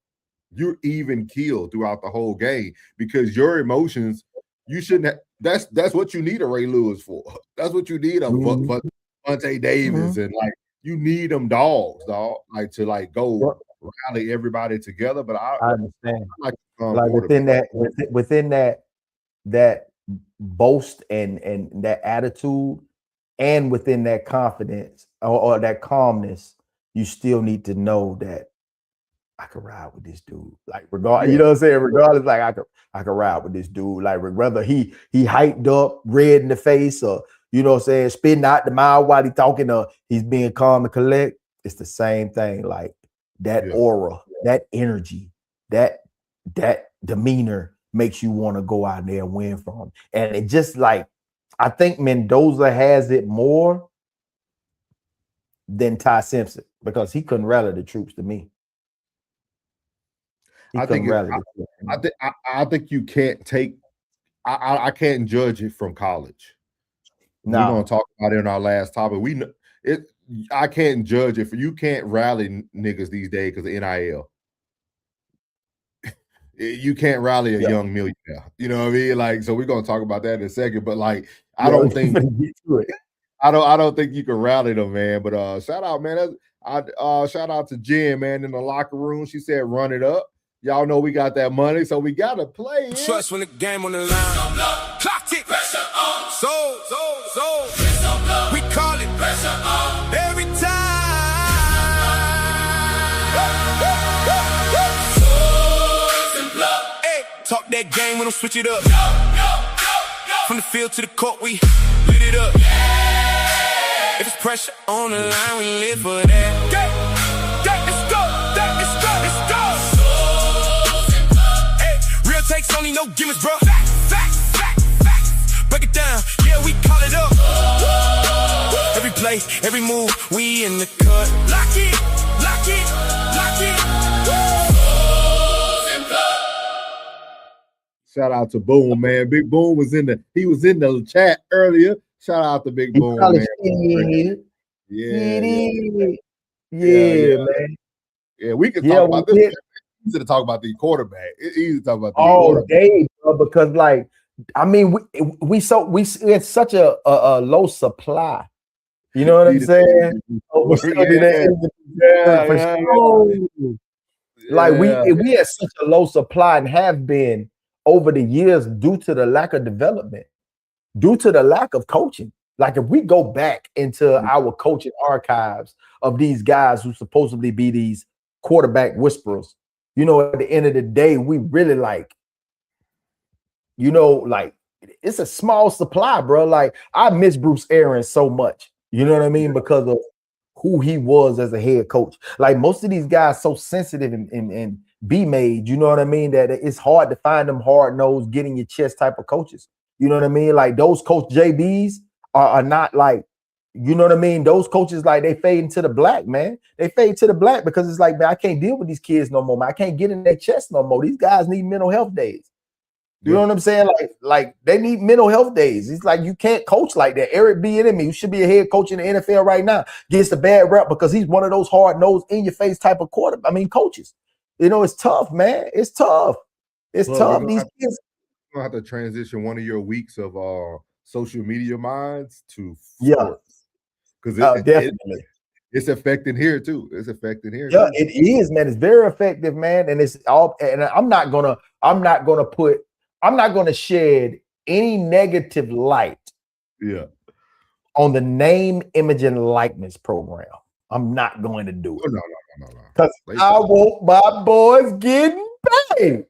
You're even keeled throughout the whole game because your emotions, you shouldn't have, that's what you need a Ray Lewis for. That's what you need a Vontae Davis and like you need them dogs, dog, like to like go rally everybody together. But I understand. Like within that boast and that attitude, and within that confidence or that calmness, you still need to know that I could ride with this dude. Like regardless, you know what I'm saying? Regardless, like I could ride with this dude. Like whether he hyped up, red in the face, or you know what I'm saying, spitting out the mouth while he talking, or he's being calm and collect. It's the same thing. Like that aura, that energy, that demeanor makes you want to go out there and win from him. And it just like, I think Mendoza has it more than Ty Simpson because he couldn't rally the troops to me. I think you can't take. I can't judge it from college. No, we're gonna talk about it in our last topic. We know it. I can't judge it. You can't rally niggas these days because of NIL. You can't rally a young millionaire. You know what I mean? Like, so we're gonna talk about that in a second. But like, I don't think I don't think you can rally them, man. But shout out, man. Shout out to Jen, man, in the locker room. She said, "Run it up." Y'all know we got that money, so we gotta play it. Trust when the game on the line. Clock it. Pressure on. So. We call it pressure on. Every time. that game, we don't switch it up. From the field to the court, we lit it up. If it's pressure on the line, we live for that. Let's go, let's go, let's go. Hey, real takes only, no gimmicks, bro. Facts. Break it down, yeah, we call it up. Every play, every move, we in the cut. Lock it. Shout out to Boom, man. Big Boom was in the chat earlier. Shout out to Big Boom, man. Yeah, man. Yeah, we can talk about this. It's easy to talk about the quarterback. It's easy to talk about the all day, bro, because like, I mean, we it's such a low supply. You know what I'm saying? Like we had such a low supply and have been over the years due to the lack of development, due to the lack of coaching. Like if we go back into our coaching archives of these guys who supposedly be these quarterback whisperers, you know, at the end of the day, we really like, you know, like it's a small supply, bro. Like I miss Bruce Arians so much, you know what I mean? Because of who he was as a head coach. Like most of these guys so sensitive and be made, you know what I mean? That it's hard to find them hard-nosed, get in your chest type of coaches. You know what I mean? Like those Coach JBs are not like, you know what I mean? Those coaches, like they fade into the black, man. They fade to the black because it's like, man, I can't deal with these kids no more, man. I can't get in their chest no more. These guys need mental health days. You know what I'm saying? Like they need mental health days. It's like you can't coach like that. Eric Bieniemy, who should be a head coach in the NFL right now, gets a bad rep because he's one of those hard-nosed, in-your-face type of coaches. You know, it's tough, man. It's tough. It's tough. These kids gonna have to transition one of your weeks of social media minds to sports. Because definitely. It's affecting here too. It is, man. It's very effective, man. And it's all, and I'm not gonna shed any negative light on the name, image, and likeness program. I'm not going to do it. No. Because I want my boys getting paid.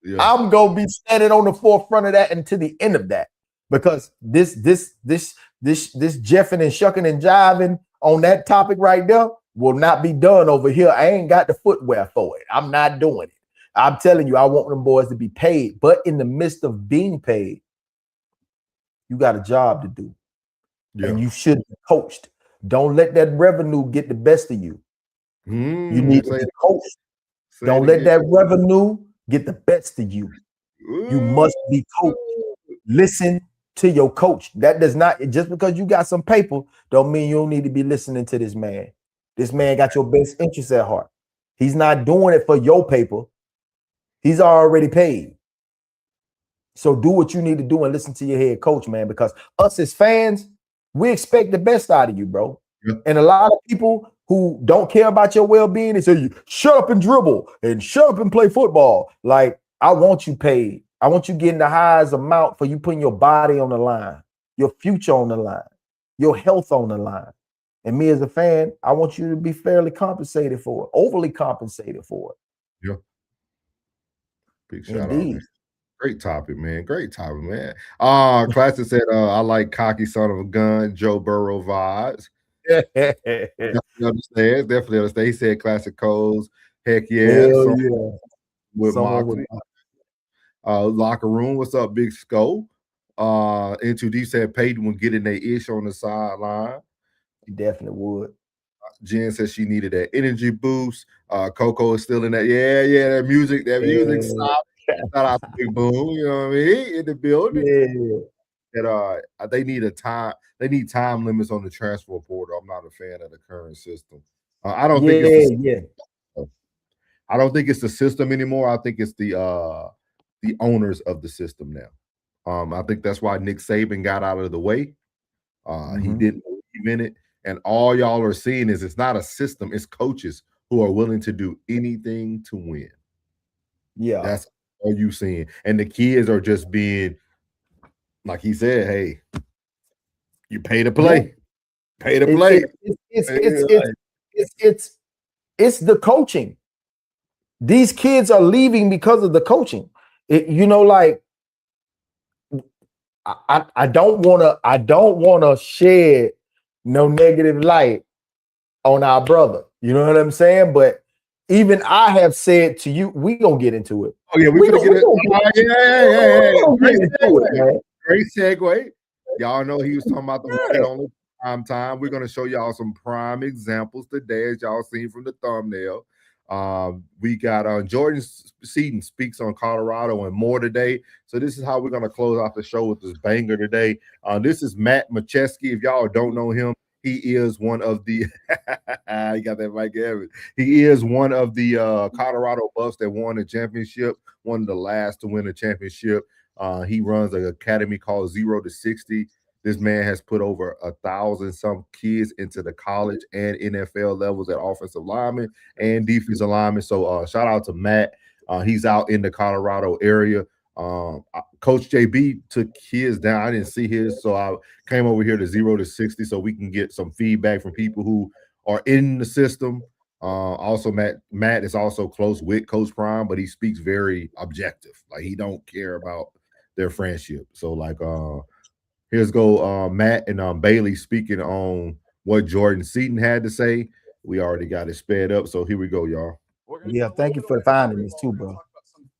Yeah. I'm gonna be standing on the forefront of that until the end of that. Because this jeffing and shucking and jiving on that topic right there will not be done over here. I ain't got the footwear for it. I'm not doing it. I'm telling you, I want them boys to be paid. But in the midst of being paid, you got a job to do. Yeah. And you should be coached. Don't let that revenue get the best of you. You need to be coached. Don't let that revenue get the best of you. You must be coached. Listen to your coach. That does not, just because you got some paper, don't mean you don't need to be listening to this man. This man got your best interests at heart. He's not doing it for your paper. He's already paid. So do what you need to do and listen to your head coach, man, because us as fans, we expect the best out of you, bro. Yeah. And a lot of people who don't care about your well-being, they say, shut up and dribble and shut up and play football. Like, I want you paid. I want you getting the highest amount for you putting your body on the line, your future on the line, your health on the line. And me as a fan, I want you to be fairly compensated for it, overly compensated for it. Yeah. Big shout out, man. Great topic, man. Classic said, I like cocky son of a gun, Joe Burrow vibes. Definitely understand. He said classic codes. Heck yeah. With Moxley. Locker room. What's up, Big Skull? Into D said Peyton would get in their ish on the sideline. He definitely would. Jen said she needed that energy boost. Coco is still in that. Yeah, that music stop. Shout out to Big Boom, you know what I mean? In the building. Yeah. That they need time limits on the transfer portal. I'm not a fan of the current system. I don't think I don't think it's the system anymore. I think it's the owners of the system now. I think that's why Nick Saban got out of the way. He didn't believe in it. And all y'all are seeing is it's not a system, it's coaches who are willing to do anything to win. Yeah. That's all you seeing. And the kids are just being, like he said, hey, you pay to play. Pay to play. It's the coaching. These kids are leaving because of the coaching. like I don't wanna shed no negative light on our brother. You know what I'm saying? But even I have said to you, we gonna get into it. Oh yeah, we're gonna get it. Great segue. Y'all know he was talking about the one and only Primetime. We're gonna show y'all some prime examples today, as y'all seen from the thumbnail. We got Jordan Seaton speaks on Colorado and more today. So this is how we're gonna close off the show with this banger today. This is Matt Macheski. If y'all don't know him, he is one of the he got that Mike Evans. He is one of the Colorado Buffs that won the championship, one of the last to win a championship. He runs an academy called 0 to 60. This man has put over 1,000 some kids into the college and NFL levels at offensive lineman and defensive lineman. So shout out to Matt. He's out in the Colorado area. Coach JB took his down. I didn't see his, so I came over here to 0 to 60 so we can get some feedback from people who are in the system. Also, Matt is also close with Coach Prime, but he speaks very objective. Like, he don't care about their friendship. So, like, here's go Matt and Bailey speaking on what Jordan Seaton had to say. We already got it sped up, so here we go, y'all. Yeah, thank you for finding this too, bro.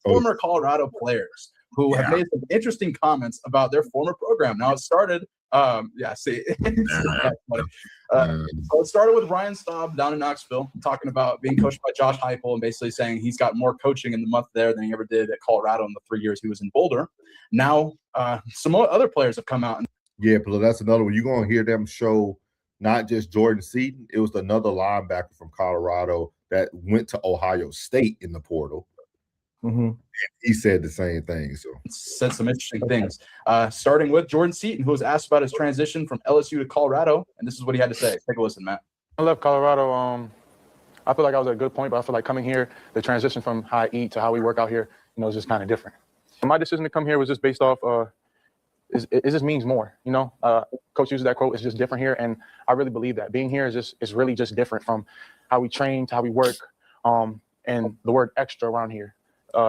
Former Colorado players who have made some interesting comments about their former program. Now it started, so it started with Ryan Staub down in Knoxville talking about being coached by Josh Heupel and basically saying he's got more coaching in the month there than he ever did at Colorado in the 3 years he was in Boulder. Now some other players have come out. Yeah, but that's another one. You're going to hear them show not just Jordan Seaton. It was another linebacker from Colorado that went to Ohio State in the portal. Mm-hmm. He said the same thing. So said some interesting things. Starting with Jordan Seaton, who was asked about his transition from LSU to Colorado, and this is what he had to say. Take a listen, Matt. I left Colorado. I feel like I was at a good point, but I feel like coming here, the transition from how I eat to how we work out here, is just kind of different. My decision to come here was just based off. It just means more, Coach uses that quote. It's just different here, and I really believe that being here is really just different from how we train to how we work, and the word extra around here.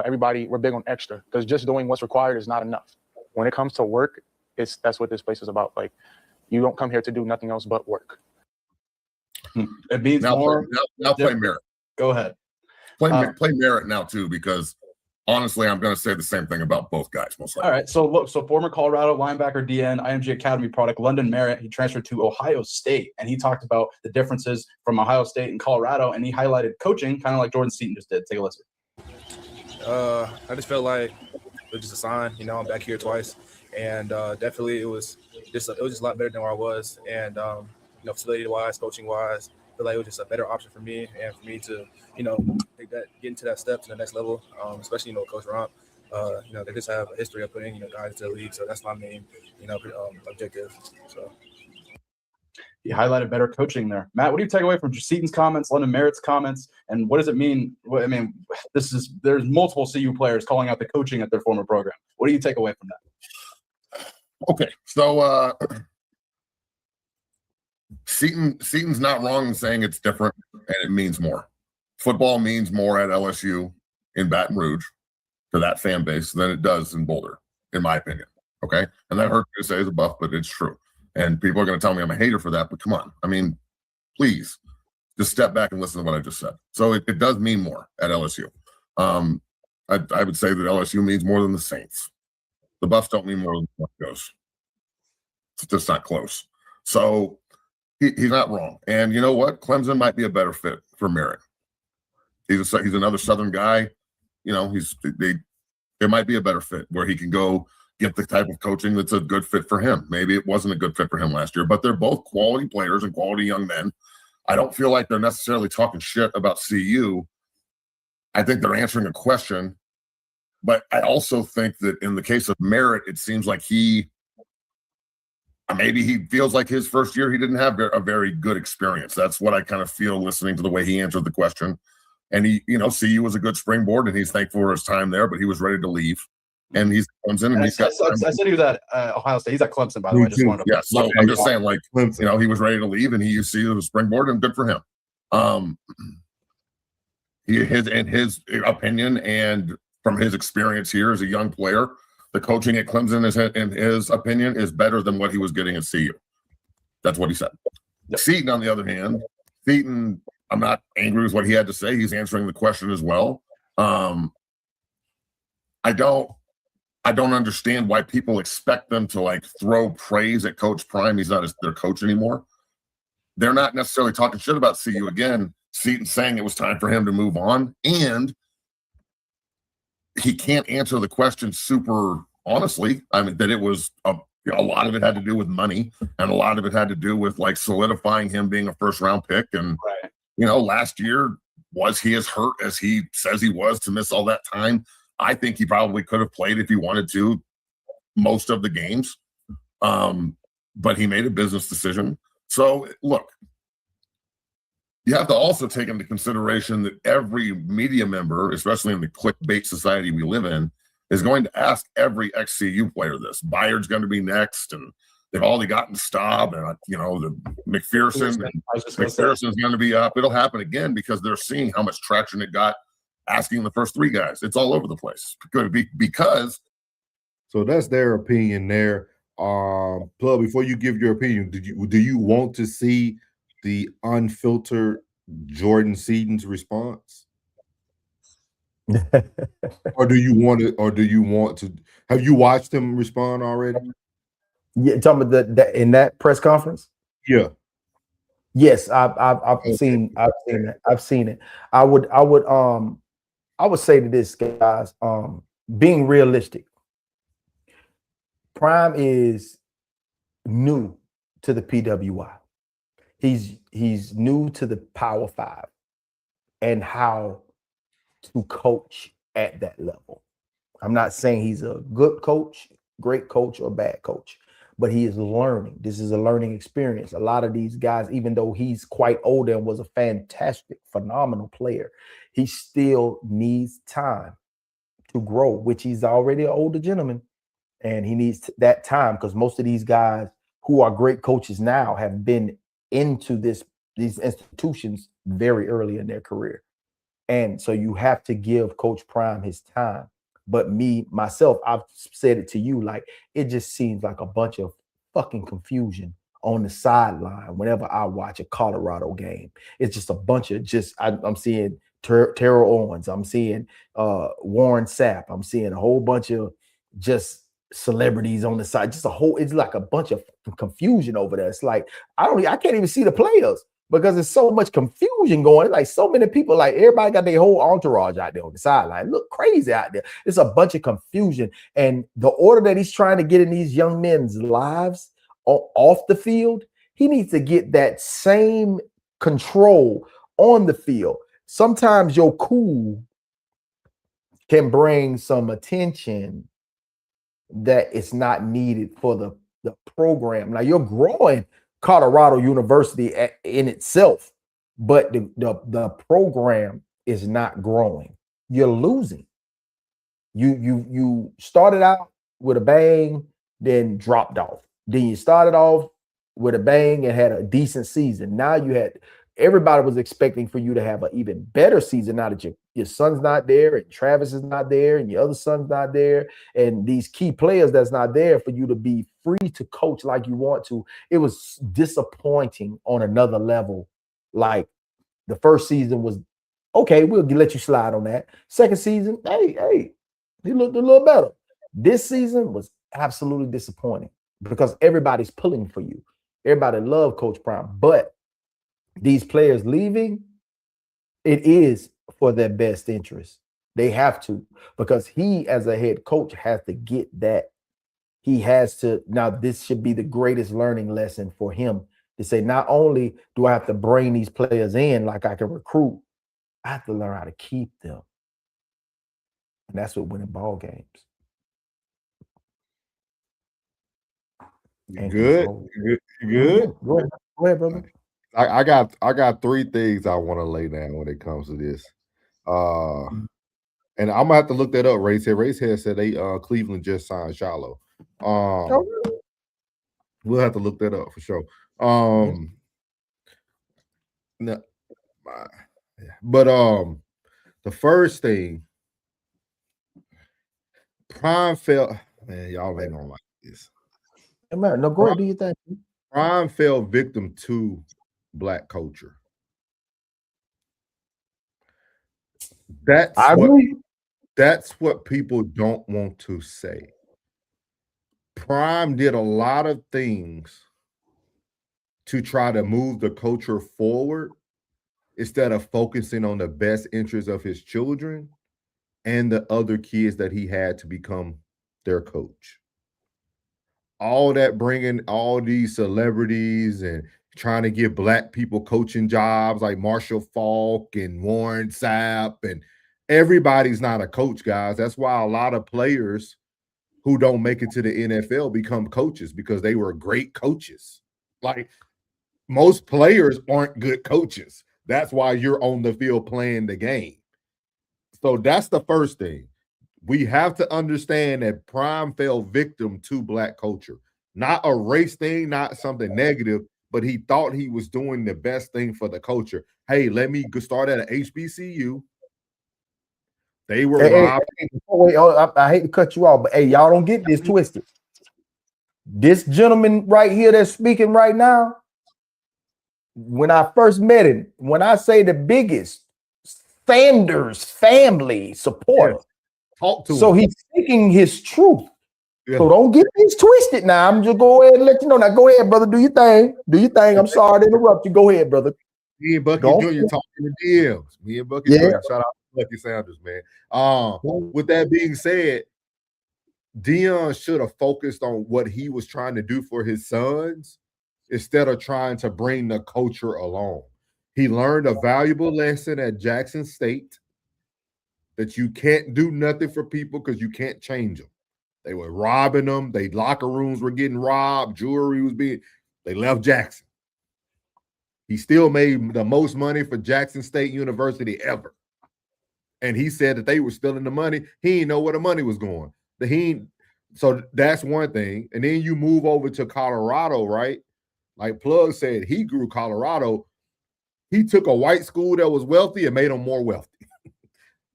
Everybody, we're big on extra because just doing what's required is not enough. When it comes to work, that's what this place is about. Like, you don't come here to do nothing else but work. It means more. Now play Merritt. Go ahead. Play Merritt now too, because honestly, I'm going to say the same thing about both guys. Most likely. All right. So look, former Colorado linebacker, DN, IMG Academy product, London Merritt. He transferred to Ohio State, and he talked about the differences from Ohio State and Colorado, and he highlighted coaching, kind of like Jordan Seaton just did. Take a listen. I just felt like it was just a sign. I'm back here twice, and definitely it was just a lot better than where I was, and facility-wise, coaching-wise, I feel like it was just a better option for me and for me to get into that step to the next level, especially Coach Romp. They just have a history of putting guys into the league, so that's my main objective. So. He highlighted better coaching there. Matt, what do you take away from Seaton's comments, London Merritt's comments, and what does it mean? There's multiple CU players calling out the coaching at their former program. What do you take away from that? Okay, so Seaton's not wrong in saying it's different and it means more. Football means more at LSU in Baton Rouge to that fan base than it does in Boulder, in my opinion. Okay, and that hurts me to say as a Buff, but it's true. And people are going to tell me I'm a hater for that, but come on. Please just step back and listen to what I just said. So it does mean more at LSU. I would say that LSU means more than the Saints. The Buffs don't mean more than the Broncos. It's just not close. So he's not wrong. And you know what? Clemson might be a better fit for Merritt. He's another Southern guy. There might be a better fit where he can go get the type of coaching that's a good fit for him. Maybe it wasn't a good fit for him last year, but they're both quality players and quality young men. I don't feel like they're necessarily talking shit about CU. I think they're answering a question, but I also think that in the case of Merritt, it seems like maybe he feels like his first year he didn't have a very good experience. That's what I kind of feel listening to the way he answered the question. And CU was a good springboard, and he's thankful for his time there, but he was ready to leave. And he's Clemson, and he's got. I said he was at Ohio State. He's at Clemson, by the way. So I'm just saying, he was ready to leave, and he used CU as a springboard, and good for him. His opinion and from his experience here as a young player. The coaching at Clemson, in his opinion, is better than what he was getting at CU. That's what he said. Yep. Seaton, on the other hand, Seaton, I'm not angry with what he had to say. He's answering the question as well. I don't understand why people expect them to like throw praise at Coach Prime. He's not their coach anymore. They're not necessarily talking shit about CU again. Seaton saying it was time for him to move on, and he can't answer the question super honestly. I mean, that it was a lot of it had to do with money, and a lot of it had to do with like solidifying him being a first round pick. And last year, was he as hurt as he says he was to miss all that time? I think he probably could have played if he wanted to most of the games, but he made a business decision. So look, you have to also take into consideration that every media member, especially in the clickbait society we live in, is going to ask every ex-CU player this. Bayard's going to be next, and they've already gotten Staub, and the McPherson's going to be up. It'll happen again because they're seeing how much traction it got asking the first three guys. It's all over the place. Because so that's their opinion there. Plug, before you give your opinion, do you want to see the unfiltered Jordan Seaton's response? or do you want to have you watched him respond already? Yeah, talking about in that press conference? Yeah. Yes, I've seen it. I would say to this, guys, being realistic, Prime is new to the PWI. He's new to the Power 5 and how to coach at that level. I'm not saying he's a good coach, great coach, or bad coach, but he is learning. This is a learning experience. A lot of these guys, even though he's quite older and was a fantastic, phenomenal player, he still needs time to grow, which he's already an older gentleman, and he needs that time because most of these guys who are great coaches now have been into these institutions very early in their career. And so you have to give Coach Prime his time. But myself, I've said it to you, like, it just seems like a bunch of fucking confusion on the sideline whenever I watch a Colorado game. It's just a bunch of I'm seeing Terrell Owens, I'm seeing Warren Sapp, I'm seeing a whole bunch of just celebrities on the side, it's like a bunch of confusion over there. It's like I can't even see the players because there's so much confusion going. Like so many people, like everybody got their whole entourage out there on the sideline. Look crazy out there. It's a bunch of confusion, and the order that he's trying to get in these young men's lives off the field, he needs to get that same control on the field. Sometimes your cool can bring some attention that it's not needed for the program. Now you're growing Colorado University in itself, but the program is not growing. You're losing. You started out with a bang, then dropped off. Then you started off with a bang and had a decent season. Now everybody was expecting for you to have an even better season now that your son's not there and Travis is not there and your other son's not there and these key players that's not there for you to be free to coach like you want to. It was disappointing on another level. Like the first season was okay, we'll let you slide on that. Second season, hey, he looked a little better. This season was absolutely disappointing because everybody's pulling for you. Everybody loved Coach Prime, but these players leaving, it is for their best interest. They have to, because he, as a head coach, has to get that. He has to. Now, this should be the greatest learning lesson for him to say, not only do I have to bring these players in like I can recruit, I have to learn how to keep them. And that's what winning ball games. Good. Go ahead, brother. I got three things I want to lay down when it comes to this. And I'm gonna have to look that up. Racehead said they Cleveland just signed Shiloh. We'll have to look that up for sure. But the first thing Prime fell, man, y'all ain't gonna like this. Hey, man, no, go ahead, do your thing. Prime fell victim to black culture. That's what people don't want to say. Prime did a lot of things to try to move the culture forward instead of focusing on the best interests of his children and the other kids that he had to become their coach. All that bringing all these celebrities and trying to give black people coaching jobs like Marshall Falk and Warren Sapp, and everybody's not a coach, guys. That's why a lot of players who don't make it to the NFL become coaches, because they were great coaches. Like, most players aren't good coaches. That's why you're on the field playing the game. So that's the first thing. We have to understand that Prime fell victim to black culture. Not a race thing, not something negative, but he thought he was doing the best thing for the culture. Hey, let me start at an HBCU. They were robbed. I hate to cut you off, but hey, y'all don't get this twisted. This gentleman right here that's speaking right now, when I first met him, when I say the biggest Sanders family supporter, talk to so him. he's speaking his truth. Yeah. So don't get this twisted now. I'm just go ahead and let you know. Now go ahead, brother. Do your thing. Do your thing. I'm sorry to interrupt you. Go ahead, brother. Me and Bucky Jr. talking in the DMs. Me and Bucky Jr. Shout out to Bucky Sanders, man. With that being said, Dion should have focused on what he was trying to do for his sons instead of trying to bring the culture along. He learned a valuable lesson at Jackson State that you can't do nothing for people because you can't change them. They were robbing them. They locker rooms were getting robbed. Jewelry was being. They left Jackson. He still made the most money for Jackson State University ever. And he said that they were stealing the money. He didn't know where the money was going. So that's one thing. And then you move over to Colorado, right? Like Plug said, he grew Colorado. He took a white school that was wealthy and made them more wealthy.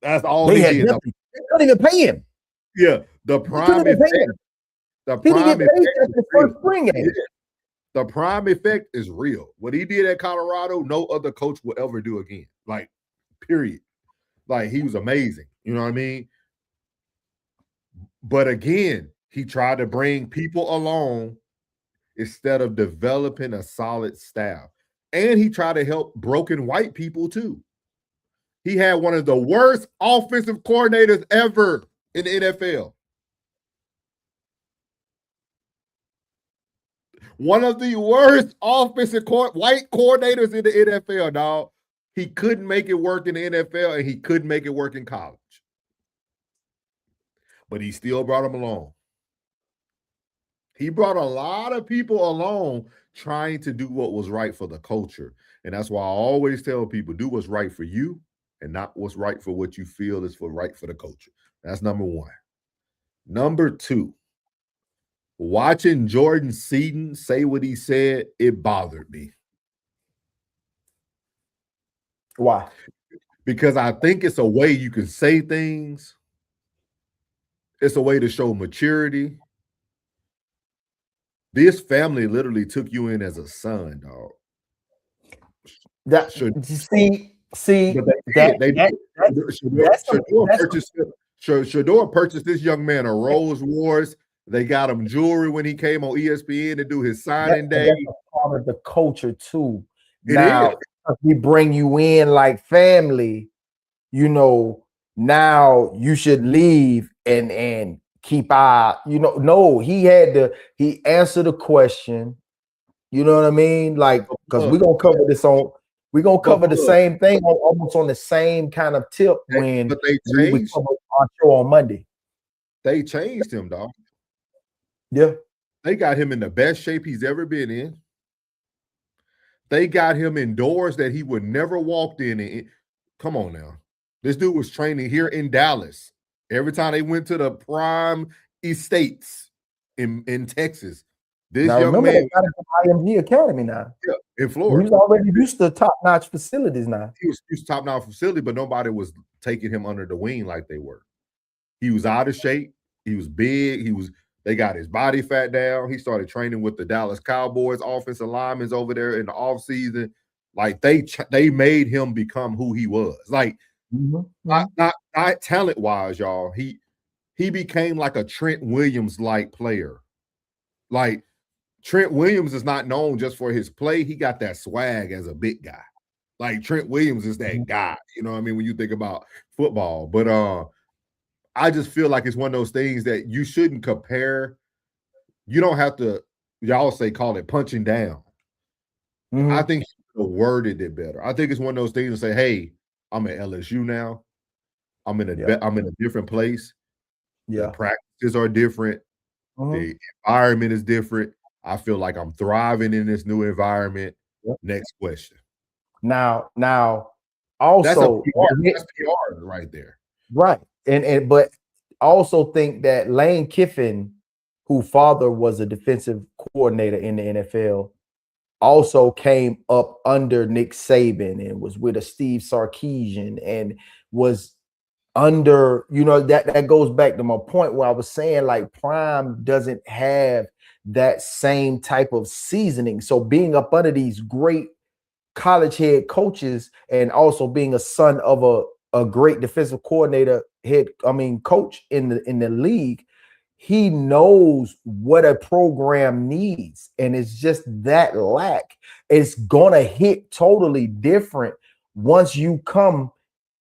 That's all he did. They couldn't even pay him. Yeah, the prime effect. The prime effect is real. What he did at Colorado, no other coach will ever do again. Like, period. Like, he was amazing. You know what I mean? But again, he tried to bring people along instead of developing a solid staff. And he tried to help broken white people too. He had one of the worst offensive coordinators ever in the NFL. One of the worst offensive white coordinators in the NFL, dog. He couldn't make it work in the NFL, and he couldn't make it work in college. But he still brought him along. He brought a lot of people along trying to do what was right for the culture. And that's why I always tell people, do what's right for you and not what's right for what you feel is right for the culture. That's number one. Number two, watching Jordan Seaton say what he said, it bothered me. Why? Because I think it's a way you can say things. It's a way to show maturity. This family literally took you in as a son, dog. Shador purchased this young man a Rolls Royce. They got him jewelry when he came on ESPN to do his signing day. That's a part of the culture too. Now we bring you in like family, you know. Now you should leave and keep no, he answered the question. You know what I mean? Like, because we're gonna cover the same thing almost on the same kind of tip when we cover our show on Monday. They changed him, dog. Yeah. They got him in the best shape he's ever been in. They got him in doors that he would never walked in. Come on now. This dude was training here in Dallas. Every time they went to the prime estates in Texas, this young man they got him from IMG Academy now. Yeah, in Florida. He's already used to top-notch facilities now. He was used to top-notch facility, but nobody was taking him under the wing like they were. He was out of shape. He was big. They got his body fat down. He started training with the Dallas Cowboys offensive linemen over there in the offseason. Like they made him become who he was. Like not talent wise, y'all. He became like a Trent Williams like player. Like Trent Williams is not known just for his play. He got that swag as a big guy. Like Trent Williams is that guy. You know what I mean? When you think about football, but I just feel like it's one of those things that you shouldn't compare. You don't have to, y'all call it punching down. I think he could have worded it better. I think it's one of those things to say, hey, I'm at LSU now. I'm in a different place. Yeah. The practices are different. The environment is different. I feel like I'm thriving in this new environment. Next question. Now, also that's PR right there. Right. But also think that Lane Kiffin, whose father was a defensive coordinator in the NFL, also came up under Nick Saban and was with a Steve Sarkisian and was under, that goes back to my point where I was saying like Prime doesn't have that same type of seasoning. So being up under these great college head coaches and also being a son of a great defensive coordinator coach in the league, he knows what a program needs, and it's just that lack. It's gonna hit totally different once you come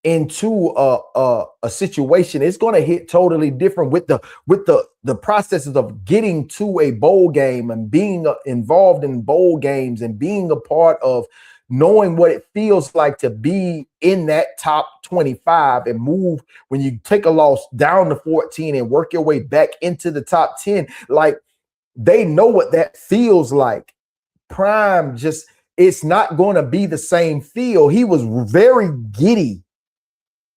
into a situation. It's gonna hit totally different with the processes of getting to a bowl game and being involved in bowl games and being a part of knowing what it feels like to be in that top 25 and move when you take a loss down to 14 and work your way back into the top 10. Like, they know what that feels like. Prime it's not going to be the same feel. He was very giddy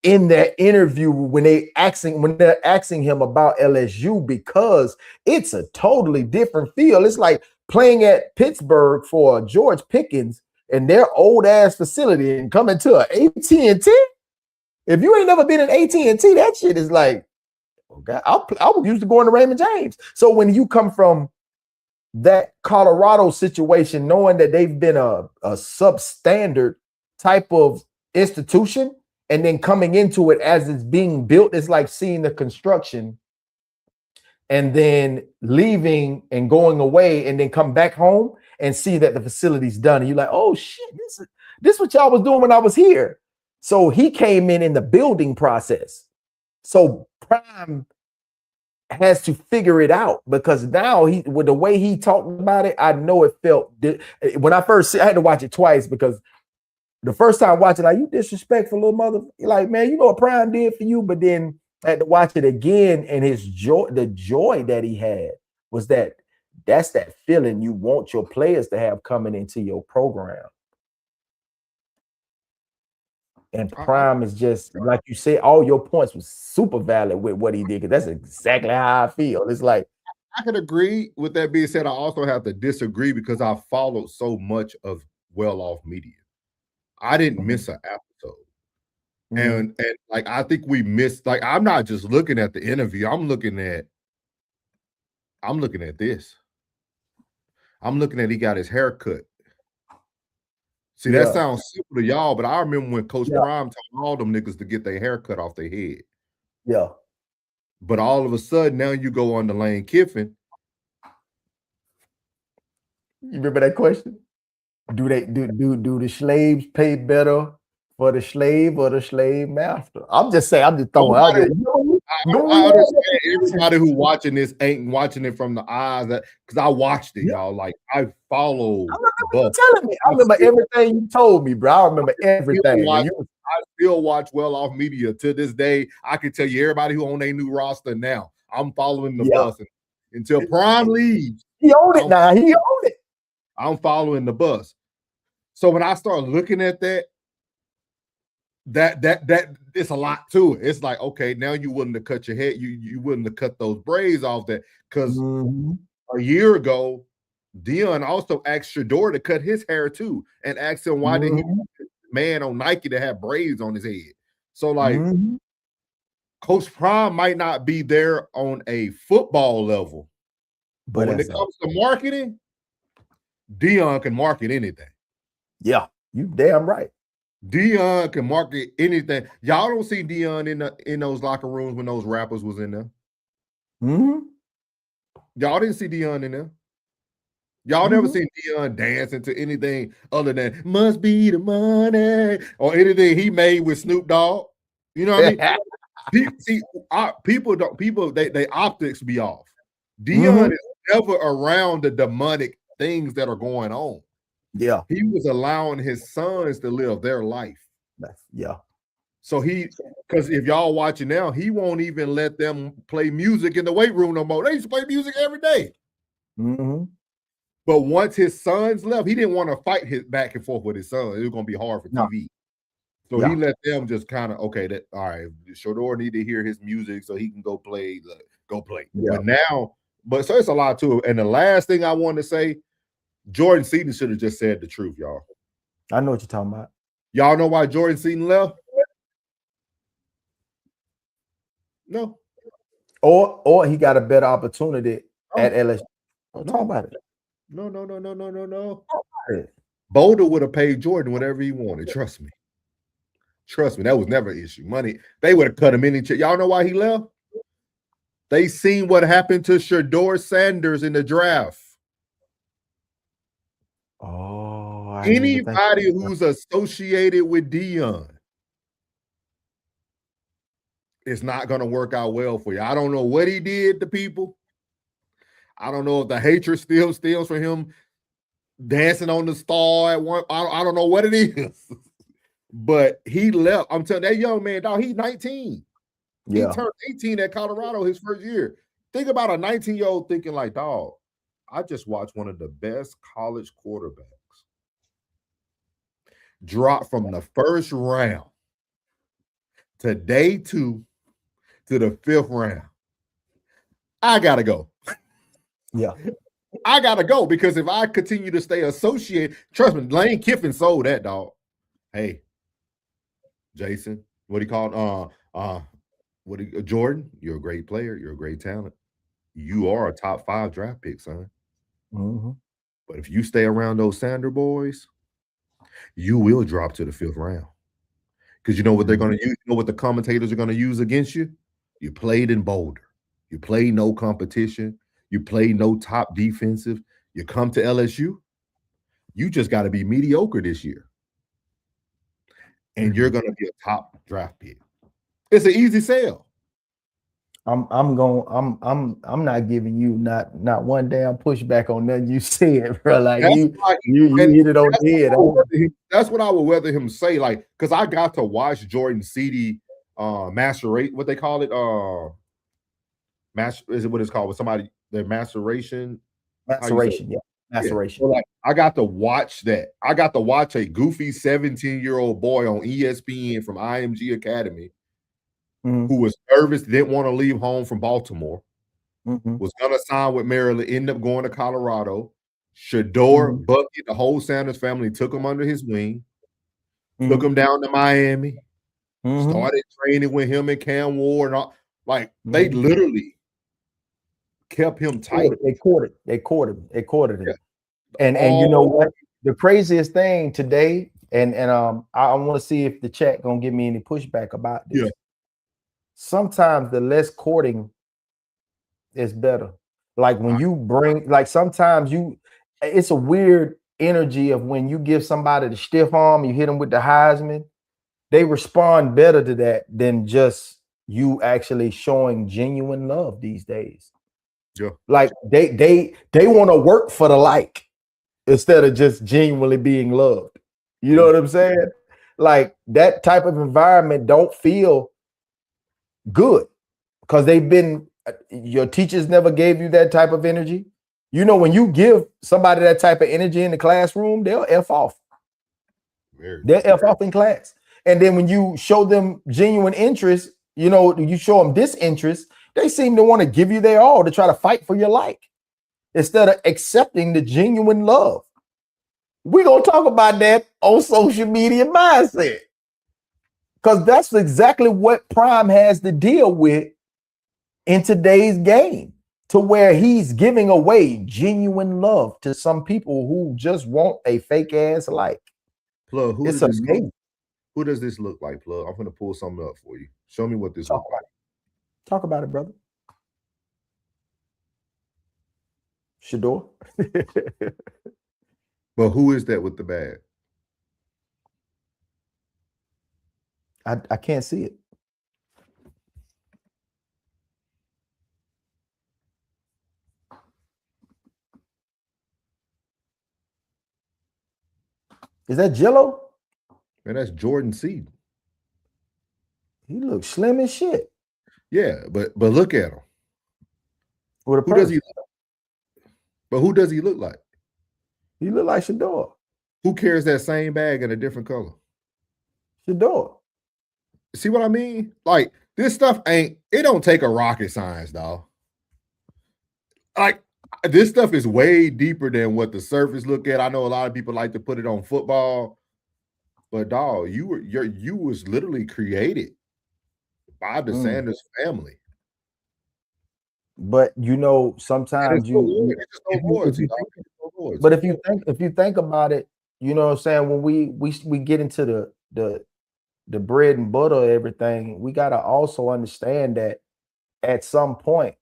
in that interview when they're asking him about LSU, because it's a totally different feel. It's like playing at Pittsburgh for George Pickens and their old ass facility and coming to an AT&T. If you ain't never been in AT&T, that shit is like, okay, I was used to going to Raymond James. So when you come from that Colorado situation, knowing that they've been a substandard type of institution, and then coming into it as it's being built, it's like seeing the construction and then leaving and going away and then come back home and see that the facility's done. And you're like, oh shit, this is what y'all was doing when I was here. So he came in the building process. So Prime has to figure it out, because now with the way he talked about it, I know it felt, when I had to watch it twice, because the first time watching, like, you disrespectful little mother, like, man, you know what Prime did for you. But then I had to watch it again, and the joy that he had was that's that feeling you want your players to have coming into your program. And Prime is just, like you said, all your points was super valid with what he did, because that's exactly how I feel. It's like, I could agree. With that being said, I also have to disagree, because I followed so much of well-off media. I didn't miss an episode. And like, I think we missed, like, I'm not just looking at the interview. I'm looking at this. I'm looking at he got his hair cut. See, that sounds simple to y'all, but I remember when Coach Prime told all them niggas to get their hair cut off their head. Yeah. But all of a sudden, now you go on to Lane Kiffin. You remember that question? Do the slaves pay better for the slave or the slave master? I'm just throwing out there. I understand everybody who watching this ain't watching it from the eyes that, because I watched it, y'all. Like, I follow. I remember everything you told me, bro. I remember everything. I still watch well-off media to this day. I can tell you everybody who on their new roster now. I'm following the bus until Prime leaves. He owned it now. He owned it. I'm following the bus. So when I start looking at that it's a lot to it. It's like, okay, now you willing to cut your head, you willing to cut those braids off that, because a year ago, Dion also asked Shador to cut his hair too, and asked him why did he man on Nike to have braids on his head. So like, Coach Prime might not be there on a football level, but when it comes to marketing, Dion can market anything. Yeah, you damn right. Dion can market anything. Y'all don't see Dion in those locker rooms when those rappers was in there. Mm-hmm. Y'all didn't see Dion in there. Y'all never seen Dion dancing to anything other than "Must Be the Money" or anything he made with Snoop Dogg. You know what I mean? People, they optics be off. Dion is never around the demonic things that are going on. Yeah. He was allowing his sons to live their life. Yeah. So because if y'all watching now, he won't even let them play music in the weight room no more. They used to play music every day. Mm-hmm. But once his sons left, he didn't want to fight his back and forth with his son. It was going to be hard for TV. So he let them just kind of, all right, Shador need to hear his music so he can go play. Yeah. But so it's a lot to it. And the last thing I want to say, Jordan Seaton should have just said the truth, y'all. I know what you're talking about. Y'all know why Jordan Seaton left? No. Or he got a better opportunity at LSU. Talk about it. No. Boulder would have paid Jordan whatever he wanted. Trust me. That was never an issue. Money, they would have cut him any. Y'all know why he left? They seen what happened to Shador Sanders in the draft. Oh, anybody who's associated with Dion, it's not going to work out well for you. I don't know what he did to people. I don't know if the hatred still steals from him dancing on the star at one. I don't know what it is, but he left. I'm telling that young man, dog, he's 19. Yeah. He turned 18 at Colorado his first year. Think about a 19-year-old thinking like, dog, I just watched one of the best college quarterbacks drop from the first round to day 2 to the 5th round. I got to go. Yeah. I got to go because if I continue to stay associated, trust me, Lane Kiffin sold that, dog. Hey, Jason, what he called? Jordan, you're a great player. You're a great talent. You are a top 5 draft pick, son. Mm-hmm. But if you stay around those Sander boys, you will drop to the 5th round. Because you know what they're going to use? You know what the commentators are going to use against you? You played in Boulder. You played no competition. You played no top defensive. You come to LSU, you just got to be mediocre this year. And you're going to be a top draft pick. It's an easy sell. I'm not giving you not one damn pushback on nothing you said, bro. Like you hit it on the head. That's what I would rather him say, like, because I got to watch Jordan Seaton macerate, what they call it, is it what it's called with somebody, their maceration? Maceration, yeah. Maceration. So, like, I got to watch that. I got to watch a goofy 17-year-old boy on ESPN from IMG Academy who was nervous, didn't want to leave home from Baltimore, was going to sign with Maryland, ended up going to Colorado. Shador, Bucket, the whole Sanders family took him under his wing, took him down to Miami, started training with him and Cam Ward. And all. Like, they literally kept him tight. They courted him. Yeah. And you know what? The craziest thing today, and I want to see if the chat gonna give me any pushback about this. Yeah. Sometimes the less courting is better. Like when you bring, like sometimes it's a weird energy of when you give somebody the stiff arm, you hit them with the Heisman, they respond better to that than just you actually showing genuine love these days. Yeah. Like they want to work for the like instead of just genuinely being loved. You know what I'm saying? Like that type of environment don't feel good because your teachers never gave you that type of energy. You know, when you give somebody that type of energy in the classroom, they'll F off. They'll F off in class. And then when you show them genuine interest, you know, you show them disinterest, they seem to want to give you their all to try to fight for your like instead of accepting the genuine love. We're going to talk about that on social media mindset. Because that's exactly what Prime has to deal with in today's game, to where he's giving away genuine love to some people who just want a fake ass life. Plug, It's amazing. Who does this look like, Plug? I'm going to pull something up for you. Show me what this looks like. Talk about it, brother. Shador. But who is that with the bag? I can't see it. Is that Jello? Man, that's Jordan Seaton. He looks slim as shit. Yeah, but look at him. With a Who does he look? But who does he look like? He look like Shador. Who carries that same bag in a different color? Shador. See what I mean? Like, this stuff it don't take a rocket science, dog. Like, this stuff is way deeper than what the surface look at. I know a lot of people like to put it on football, but dog, you was literally created by the Sanders family. But you know, sometimes but if you think about it, you know what I'm saying, when we get into the bread and butter of everything, we got to also understand that at some point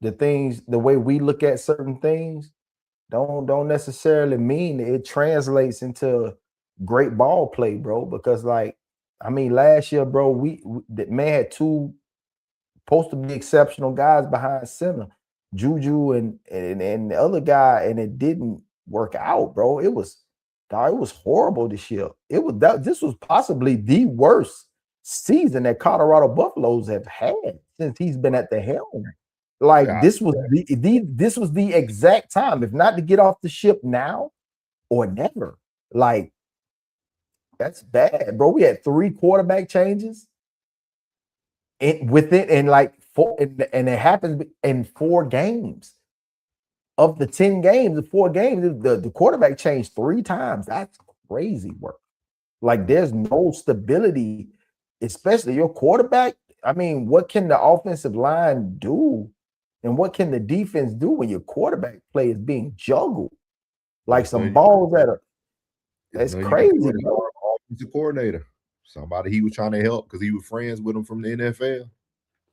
the way we look at certain things don't necessarily mean that it translates into great ball play, bro. Because like, I mean, last year, bro, we man had two supposed to be exceptional guys behind center, Juju and the other guy, and it didn't work out, bro. It was horrible this year. This was possibly the worst season that Colorado Buffaloes have had since he's been at the helm. Like, this was the exact time, if not to get off the ship now or never. Like, that's bad, bro. We had 3 quarterback changes and it happens in 4 games. Of the 10 games, the 4 games, the quarterback changed 3 times. That's crazy work. Like, there's no stability, especially your quarterback. I mean, what can the offensive line do? And what can the defense do when your quarterback play is being juggled? Like some balls that's crazy. Offensive coordinator. Somebody he was trying to help because he was friends with him from the NFL.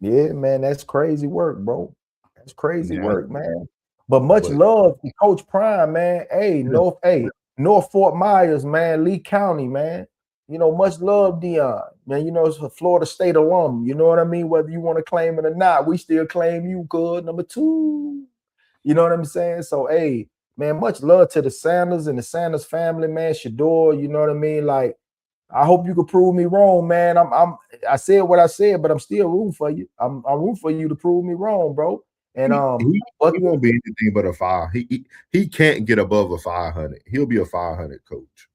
Yeah, man, that's crazy work, bro. That's crazy work, man. But much love to Coach Prime, man. Hey, North Fort Myers, man, Lee County, man. You know, much love, Dion. Man, you know, it's a Florida State alum. You know what I mean? Whether you want to claim it or not, we still claim you good. Number 2. You know what I'm saying? So, hey, man, much love to the Sanders and the Sanders family, man. Shador, you know what I mean? Like, I hope you can prove me wrong, man. I said what I said, but I'm still rooting for you. I'm rooting for you to prove me wrong, bro. And he won't be anything but a 5. He can't get above a 500. He'll be a 500 coach.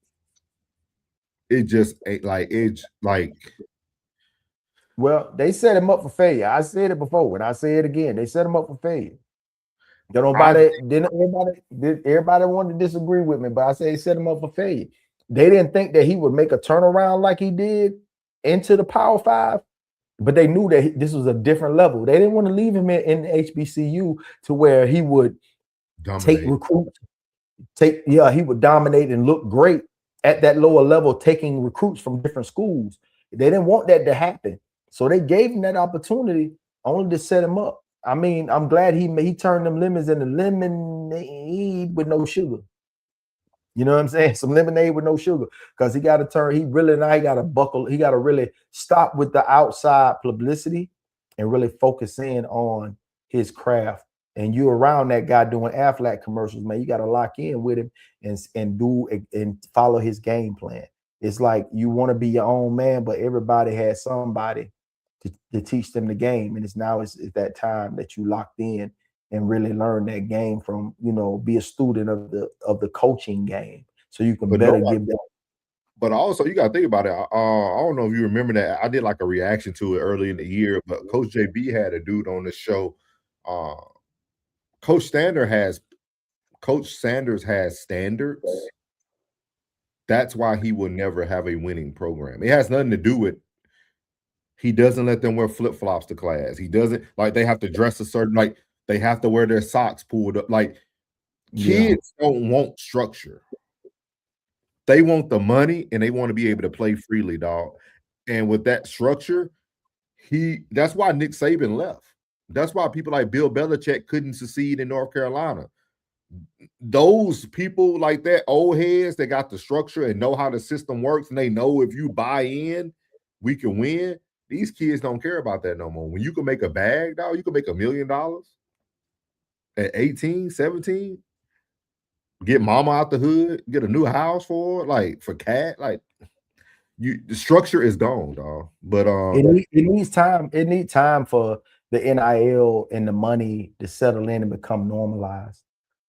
It just ain't like it's like. Well, they set him up for failure. I said it before, and I say it again. They set him up for failure. Everybody wanted to disagree with me, but I say they set him up for failure. They didn't think that he would make a turnaround like he did into the Power 5, but they knew that this was a different level. They didn't want to leave him in HBCU to where he would take recruits. He would dominate and look great at that lower level, taking recruits from different schools. They didn't want that to happen. So they gave him that opportunity only to set him up. I mean, I'm glad he turned them lemons into lemonade with no sugar. You know what I'm saying? Some lemonade with no sugar. Because he got to really stop with the outside publicity and really focus in on his craft. And you around that guy doing Aflac commercials, man, you got to lock in with him and follow his game plan. It's like you want to be your own man, but everybody has somebody to teach them the game. And it's that time that you locked in and really learn that game from, you know, be a student of the coaching game, so you can give them. But also, you got to think about it. I don't know if you remember that. I did like a reaction to it early in the year, but Coach JB had a dude on the show. Coach Sanders has standards That's why he will never have a winning program. It has nothing to do with he doesn't let them wear flip-flops to class. He doesn't like they have to dress a certain like they have to wear their socks pulled up. Like kids don't want structure. They want the money and they want to be able to play freely, dog. And with that structure, that's why Nick Saban left. That's why people like Bill Belichick couldn't succeed in North Carolina. Those people like that, old heads, they got the structure and know how the system works, and they know if you buy in, we can win. These kids don't care about that no more. When you can make a bag, dog, you can make $1 million at 18, 17, get mama out the hood, get a new house for cat, like the structure is gone, dog. But it needs time. It needs time for the NIL and the money to settle in and become normalized.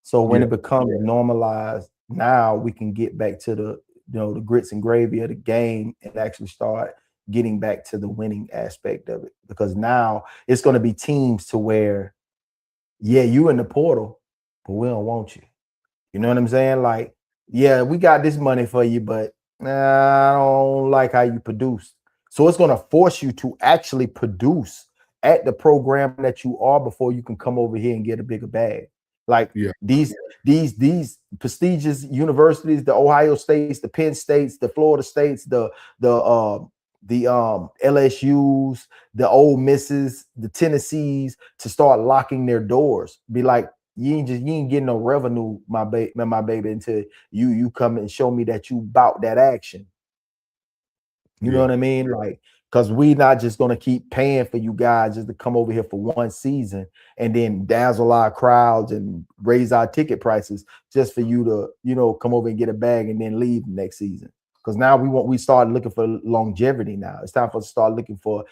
So when it becomes normalized, now we can get back to the grits and gravy of the game and actually start getting back to the winning aspect of it. Because now it's going to be teams to where, yeah, you in the portal, but we don't want you. You know what I'm saying? Like, yeah, we got this money for you, but I don't like how you produce. So it's going to force you to actually produce at the program that you are before you can come over here and get a bigger bag. Like these prestigious universities, the Ohio States, the Penn States, the Florida States, the LSUs, the Ole Misses, the Tennessees, to start locking their doors. Be like, you ain't getting no revenue, my baby, until you come and show me that you bout that action. You know what I mean? Like, because we not just gonna keep paying for you guys just to come over here for one season and then dazzle our crowds and raise our ticket prices just for you to, come over and get a bag and then leave next season. Because now we start looking for longevity now. It's time for us to start looking for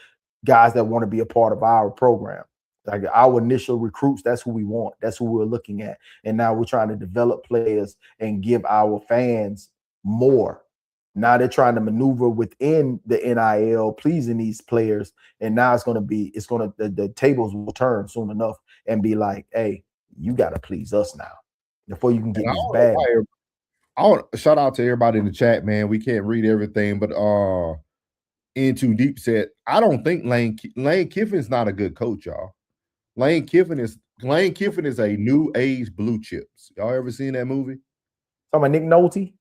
guys that want to be a part of our program. Like our initial recruits, that's who we want. That's who we're looking at. And now we're trying to develop players and give our fans more. Now they're trying to maneuver within the NIL, pleasing these players. And now the tables will turn soon enough and be like, hey, you got to please us now before you can get this bag. I want to shout out to everybody in the chat, man. We can't read everything, but In Too Deep said, I don't think Lane Kiffin's not a good coach, y'all. Lane Kiffin is a new age blue chips. Y'all ever seen that movie? Talking about Nick Nolte?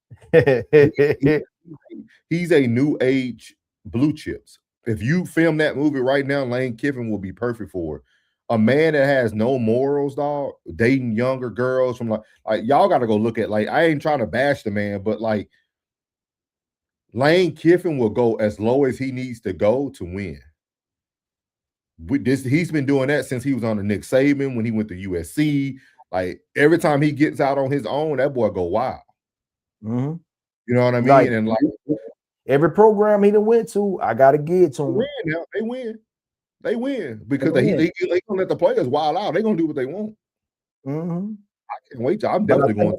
He's a new age blue chips. If you film that movie right now, Lane Kiffin will be perfect for it. A man that has no morals, dog, dating younger girls from like y'all got to go look at, like, I ain't trying to bash the man, but like Lane Kiffin will go as low as he needs to go to win. He's been doing that since he was on the Nick Saban, when he went to USC. Like every time he gets out on his own, that boy go wild. Mm-hmm. You know what I mean? Like, and like every program he done went to, I gotta give to him. They win because they gonna let the players wild out. They gonna do what they want. Mm-hmm. I can't wait. I'm definitely going.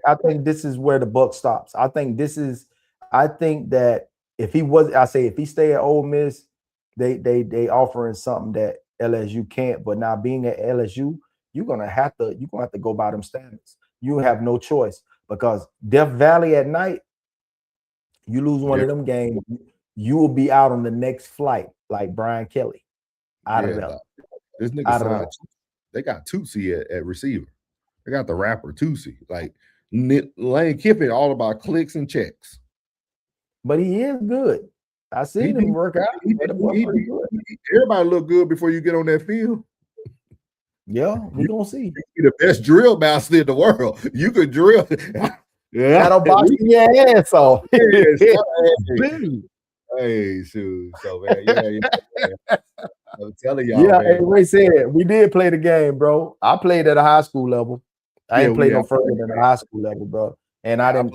I think this is where the buck stops. I think that if he stay at Ole Miss, they offering something that LSU can't. But now being at LSU, you're gonna have to go by them standards. You have no choice, because Death Valley at night, you lose one of them games, you will be out on the next flight like Brian Kelly. Out of there. This nigga they got Tootsie at receiver. They got the rapper Tootsie. Like Lane Kiffin, all about clicks and checks. But he is good. I seen him work out. Everybody look good before you get on that field. Yeah, we gonna see. You're the best drill master in the world. You could drill. That'll box your ass off. Hey, shoot. So man, yeah. I'm telling y'all. Yeah, man. Ray said we did play the game, bro. I played at a high school level. I ain't played no further than a high school level, bro. And I was.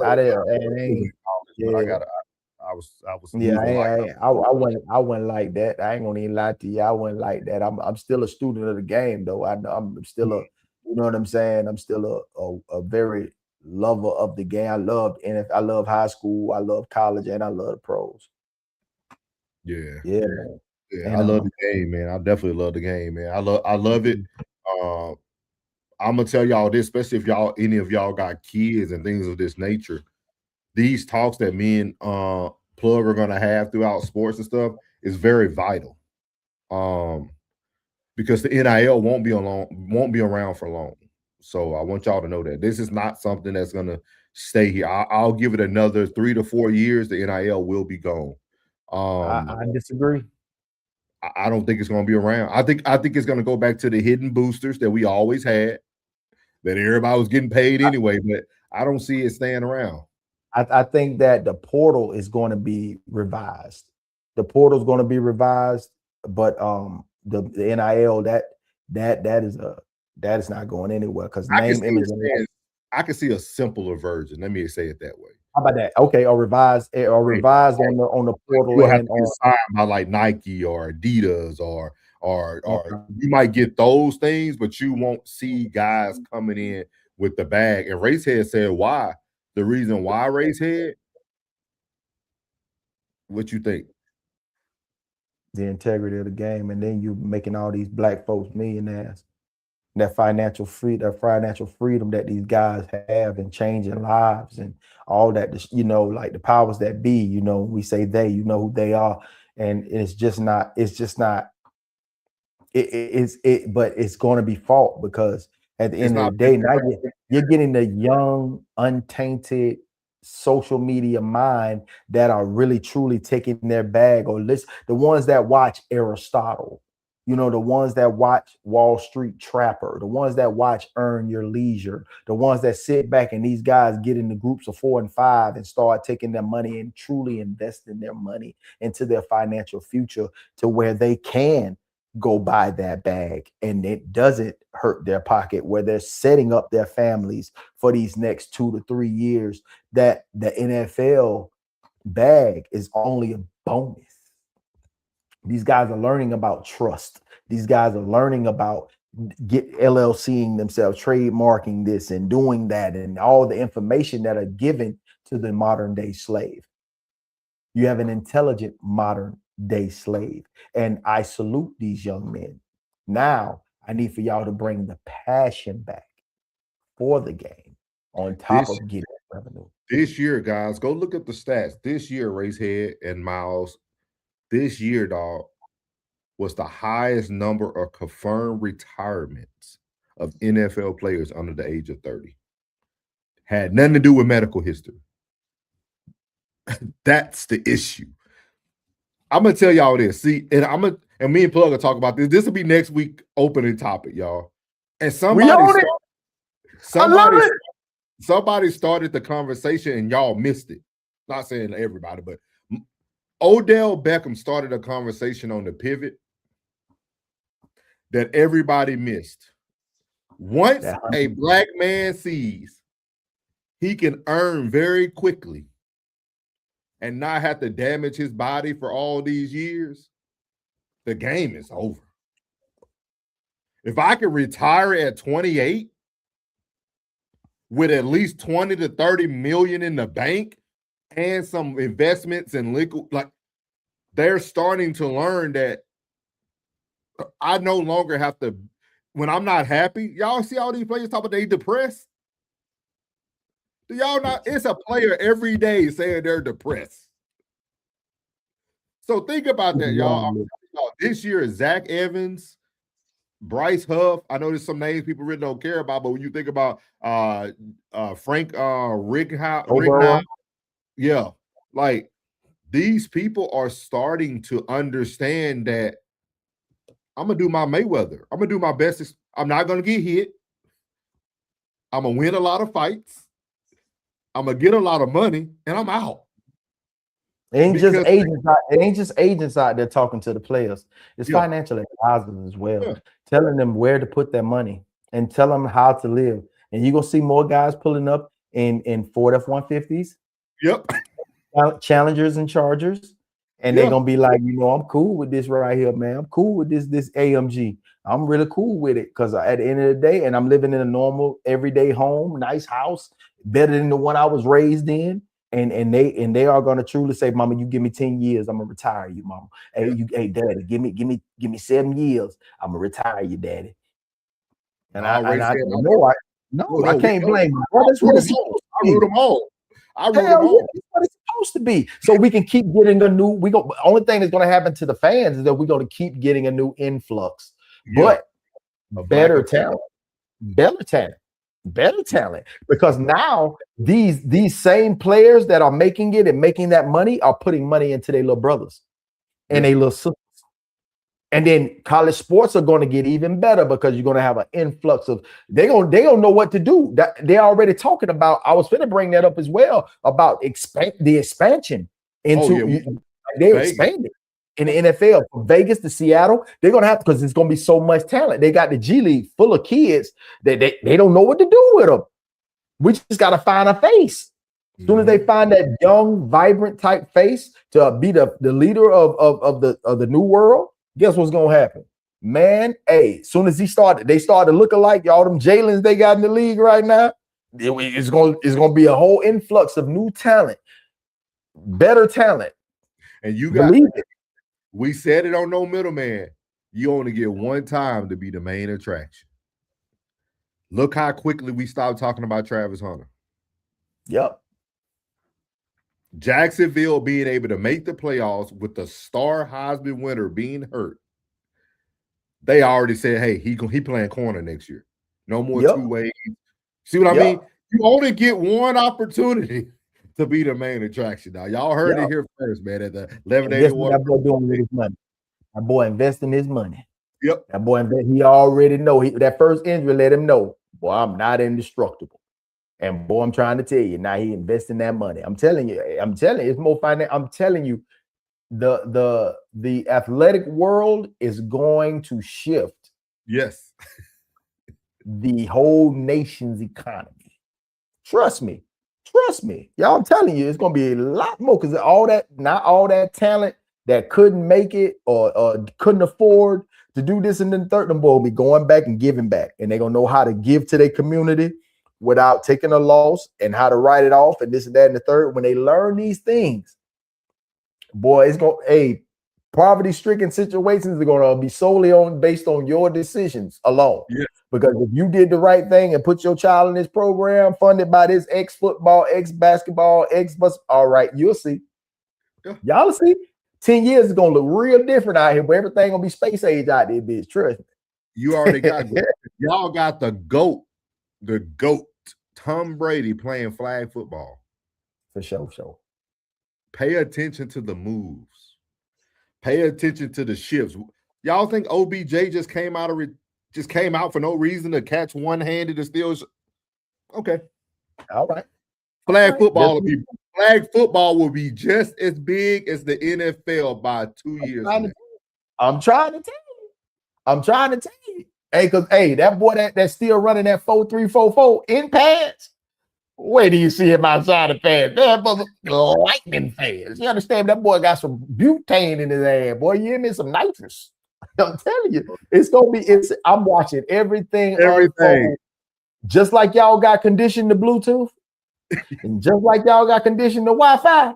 Yeah, I went like that. I ain't gonna even lie to you. I went like that. I'm still a student of the game, though. I'm still you know what I'm saying? I'm still a very lover of the game. I love high school, I love college, and I love the pros. Yeah. I love the game, man. I definitely love the game, man. I love it. I'm gonna tell y'all this, especially if any of y'all got kids and things of this nature. these talks that me and Plug are gonna have throughout sports and stuff is very vital. Because the NIL won't be around for long. So I want y'all to know that this is not something that's gonna stay here. I'll give it another 3 to 4 years. The NIL will be gone. I disagree. I don't think it's going to be around. I think it's going to go back to the hidden boosters that we always had, that everybody was getting paid anyway. But I don't see it staying around. I think that the portal is going to be revised. The portal is going to be revised, but the NIL that is not going anywhere because name, image, and I can see a simpler version. Let me say it that way. how about that? Okay, or revised on the portal. You'll have to be signed by like Nike or Adidas or you might get those things, but you won't see guys coming in with the bag. And Racehead said why. The reason why Racehead, what you think? The integrity of the game, and then you making all these black folks millionaires. That financial freedom that these guys have and changing lives and all that, you know, like the powers that be, you know, we say they, you know who they are. And but it's going to be fought because at the end of the day, now you're getting the young, untainted social media mind that are really truly taking their bag, or listen, the ones that watch Aristotle, you know, the ones that watch Wall Street Trapper, the ones that watch Earn Your Leisure, the ones that sit back and these guys get into groups of 4 and 5 and start taking their money and truly investing their money into their financial future to where they can go buy that bag and it doesn't hurt their pocket, where they're setting up their families for these next 2 to 3 years, that the NFL bag is only a bonus. These guys are learning about trust. These guys are learning about LLCing themselves, trademarking this and doing that, and all the information that are given to the modern day slave. You have an intelligent modern day slave. And I salute these young men. Now I need for y'all to bring the passion back for the game on top of getting revenue. This year, guys, go look at the stats. This year, Racehead and Miles, this year, dog, was the highest number of confirmed retirements of NFL players under the age of 30. Had nothing to do with medical history. That's the issue. I'm gonna tell y'all this. See, and me and Plug will talk about this. This will be next week opening topic, y'all. And somebody started the conversation and y'all missed it. Not saying everybody, but Odell Beckham started a conversation on the pivot that everybody missed. Once a black man sees he can earn very quickly and not have to damage his body for all these years, the game is over. If I can retire at 28 with at least 20 to 30 million in the bank and some investments in liquid, like, they're starting to learn that I no longer have to, when I'm not happy, y'all see all these players talk about they depressed. Do y'all not? It's a player every day saying they're depressed. So think about that, y'all. This year, Zach Evans, Bryce Huff. I know there's some names people really don't care about, but when you think about Frank Rignow, yeah, like, these people are starting to understand that I'm gonna do my Mayweather. I'm gonna do my best. I'm not gonna get hit. I'm gonna win a lot of fights. I'm gonna get a lot of money, and I'm out. It ain't just agents out there talking to the players. It's financial advisors as well, telling them where to put their money and tell them how to live. And you're gonna see more guys pulling up in Ford F-150s. Yep. Challengers and Chargers. And they're gonna be like, you know, I'm cool with this right here, man. I'm cool with this AMG. I'm really cool with it because at the end of the day, and I'm living in a normal everyday home, nice house, better than the one I was raised in. And they are gonna truly say, Mama, you give me 10 years, I'm gonna retire you, Mama. Hey, Daddy, give me 7 years, I'm gonna retire you, Daddy. And I can't blame you. I wrote them all. I root Hell them yeah, on. that's what it's supposed to be. So we can keep getting a new. Only thing that's going to happen to the fans is that we're going to keep getting a new influx, but better talent, better talent. Because now these same players that are making it and making that money are putting money into their little brothers and their little sisters. And then college sports are going to get even better because you're going to have an influx of they don't know what to do. That they're already talking about. I was going to bring that up as well about the expansion into they're expanding in the NFL from Vegas to Seattle. They're going to have to, because it's going to be so much talent. They got the G League full of kids that they don't know what to do with them. We just got to find a face. As soon as they find that young, vibrant type face to be the leader of the new world, guess what's gonna happen? Man, as soon as they started looking like all them Jalen's they got in the league right now, it's gonna be a whole influx of new talent, better talent. And you got believe it. We said it on No Middleman. You only get one time to be the main attraction. Look how quickly we stopped talking about Travis Hunter. Yep. Jacksonville being able to make the playoffs with the star Heisman winner being hurt. They already said, hey, he playing corner next year. No more two ways. See what I mean? You only get one opportunity to be the main attraction. Now, y'all heard it here first, man. At the 1181. That boy doing with his money. That boy investing his money. Yep. That boy, he already know. That first injury let him know, boy, I'm not indestructible. And boy, I'm trying to tell you, now he investing that money. I'm telling you, it's more finance. I'm telling you, the athletic world is going to shift. Yes. The whole nation's economy. Trust me. Y'all, I'm telling you, it's gonna be a lot more because not all that talent that couldn't make it or couldn't afford to do this and then third, them boy will be going back and giving back. And they're gonna know how to give to their community without taking a loss and how to write it off and this and that and the third. When they learn these things, boy, it's going poverty-stricken situations are going to be solely based on your decisions alone. Yeah. Because if you did the right thing and put your child in this program funded by this ex-football, ex-basketball, ex-bus, all right, you'll see. Yeah. Y'all will see. 10 years is going to look real different out here, but everything going to be space age out there, bitch. Trust me. You already got y'all got the GOAT, Tom Brady playing flag football. For sure. Pay attention to the moves. Pay attention to the shifts. Y'all think OBJ just came out for no reason to catch one-handed and still? Okay. All right. Flag football, people. Flag football will be just as big as the NFL by 2 years. I'm trying to tell you. Hey, because that boy that's still running that 4-3-4-4 in pads. Where do you see him outside the pads? That brother lightning fast. You understand? That boy got some butane in his ass. Boy, you hear me? Some nitrous. I'm telling you, I'm watching everything. Just like y'all got conditioned to Bluetooth, and just like y'all got conditioned to Wi-Fi.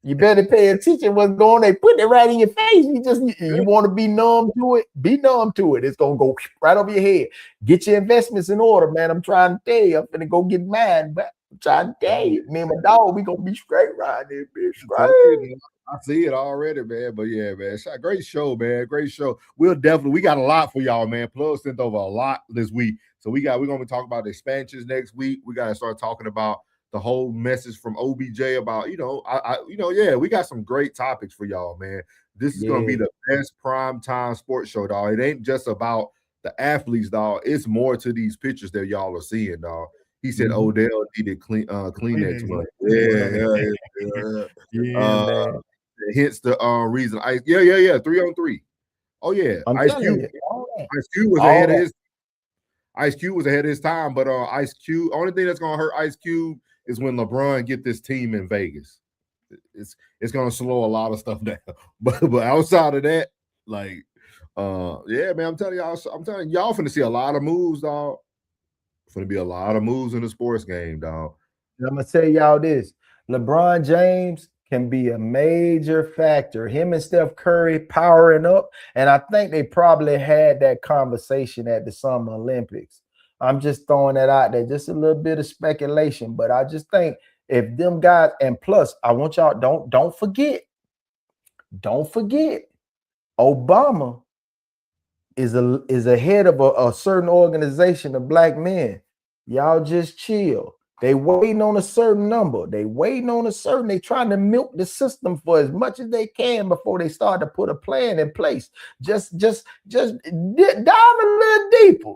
You better pay attention what's going on. They put it right in your face. You want to be numb to it? Be numb to it. It's going to go right over your head. Get your investments in order, man. I'm trying to tell you. I'm going to go get mine, but I'm trying to tell you. Me and my dog, we going to be straight right there, bitch. I see it already, man. But yeah, man. Great show, man. Great show. We got a lot for y'all, man. Plug sent over a lot this week. So we're going to be talking about the expansions next week. We got to start talking about the whole message from OBJ about, we got some great topics for y'all, man. This is going to be the best primetime sports show, dog. It ain't just about the athletes, dog. It's more to these pictures that y'all are seeing, dog. He said Odell needed Kleenex money. Yeah. Hence the reason. 3-on-3. Oh yeah, Ice Cube was ahead of his. Ice Cube was ahead of his time, but Ice Cube. Only thing that's gonna hurt Ice Cube is when LeBron get this team in Vegas. It's gonna slow a lot of stuff down. But outside of that, man, I'm telling y'all finna see a lot of moves, dog. Finna be a lot of moves in the sports game, dog. And I'm gonna tell y'all this: LeBron James can be a major factor. Him and Steph Curry powering up, and I think they probably had that conversation at the Summer Olympics. I'm just throwing that out there, just a little bit of speculation, but I just think If them guys, and plus, I want y'all don't forget, Obama is a head of a certain organization of black men. Y'all just chill. They waiting on a certain number. They trying to milk the system for as much as they can before they start to put a plan in place. Just dive a little deeper.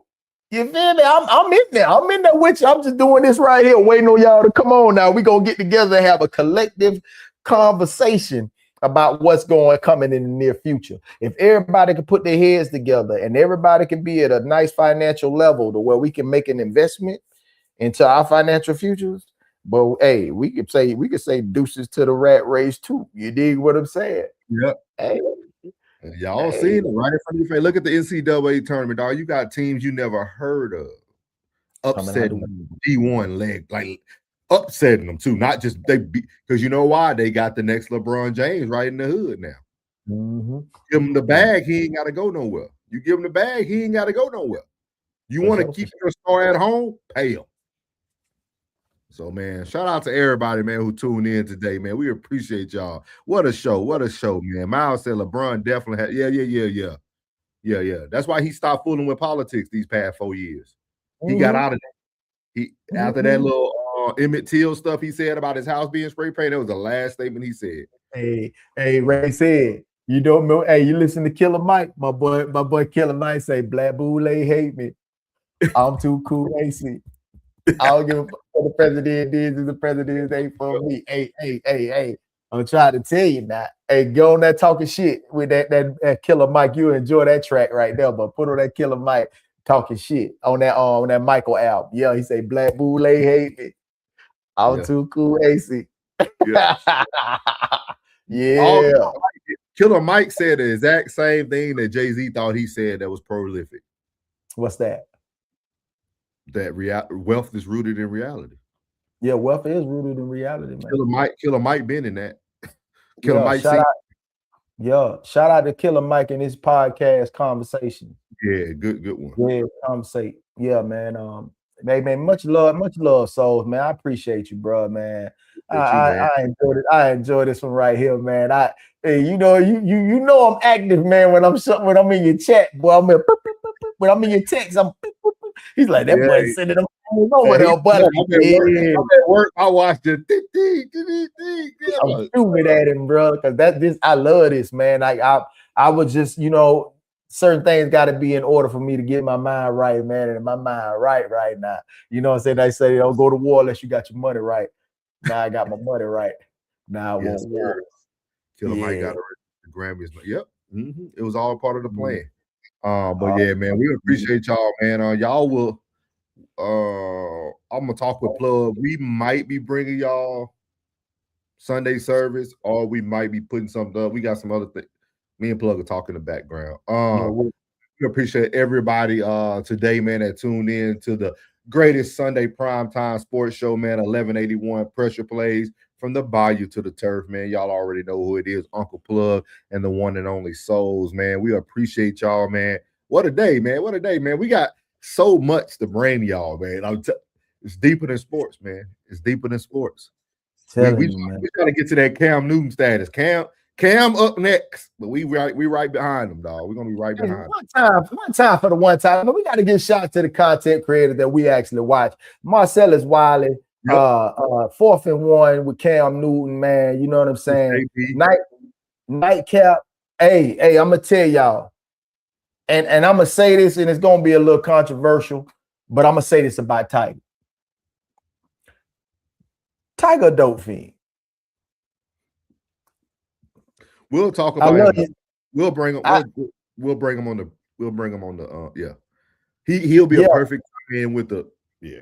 You feel me? I'm in there. I'm in there with you. I'm just doing this right here, waiting on y'all to come on now. We're gonna get together and have a collective conversation about what's coming in the near future. If everybody can put their heads together and everybody can be at a nice financial level to where we can make an investment into our financial futures, but hey, we could say deuces to the rat race too. You dig what I'm saying? Yep. Hey. Y'all seen it right in front of your face. Look at the NCAA tournament, dog. You got teams you never heard of upsetting D1 leg, like upsetting them too. Not just because you know why? They got the next LeBron James right in the hood now. Mm-hmm. Give him the bag, he ain't got to go nowhere. You give him the bag, he ain't got to go nowhere. You want to keep your star at home? Pay him. So, man, shout out to everybody, man, who tuned in today, man. We appreciate y'all. What a show, man. Miles said LeBron definitely had, yeah. That's why he stopped fooling with politics these past 4 years. He got out of that. After that little Emmett Till stuff he said about his house being spray painted, that was the last statement he said. Hey, Ray said, you don't know, hey, you listen to Killer Mike, my boy Killer Mike say, Black Boule hate me. I'm too cool, AC. I don't give a fuck what the president is. The president ain't for me. Hey. I'm trying to tell you now. Hey, go on that talking shit with that Killer Mike. You enjoy that track right there, but put on that Killer Mike talking shit on that Michael album. Yeah, he say Black Boule hate me. I'm too cool, AC. Yeah. Killer Mike said the exact same thing that Jay-Z thought he said that was prolific. What's that? That wealth is rooted in reality. Yeah, wealth is rooted in reality, man. Killer Mike been in that. Mike. Shout out to Killer Mike in his podcast conversation. Yeah, good one. Yeah, conversate. Yeah, man. Man, much love, souls, man. I appreciate you, bro, man. I enjoyed it. I enjoy this one right here, man. You know I'm active, man. When I'm in your chat, boy, when I'm in your text, he's like that boy sending them over there, but I'm at work. I watched it. I'm stupid at him, bro, because I love this, man. I would just, certain things got to be in order for me to get my mind right, man. And my mind right now. You know what I'm saying? They say don't go to war unless you got your money right. Now I got my money right. Now I won't war. Killer Mike got the Grammys. Yep. Mm-hmm. It was all part of the plan. But yeah, man, we appreciate y'all, man. Y'all will I'm gonna talk with Plug. We might be bringing y'all Sunday service, or we might be putting something up. We got some other things. Me and Plug are talking in the background. We appreciate everybody today, man, that tuned in to the greatest Sunday primetime sports show, man. 1181 Pressure Plays from the Bayou to the Turf, man. Y'all already know who it is, Uncle Plug and the one and only Souls, man. We appreciate y'all, man. What a day, man. What a day, man. We got so much to bring y'all, man. It's deeper than sports, man. It's deeper than sports. We got to get to that Cam Newton status. Cam up next, but we right behind him, dog. We're gonna be right behind him. One time for the one time. But we got to give shout out to the content creator that we actually watch. Marcellus Wiley, 4th and 1 with Cam Newton, man. You know what I'm saying? Nightcap. Hey, I'm gonna tell y'all, and I'm gonna say this, and it's gonna be a little controversial, but I'm gonna say this about Tiger. Tiger a dope fiend. We'll talk about him. We'll bring him. We'll bring him on the. Yeah, he'll be a perfect man with the. Yeah.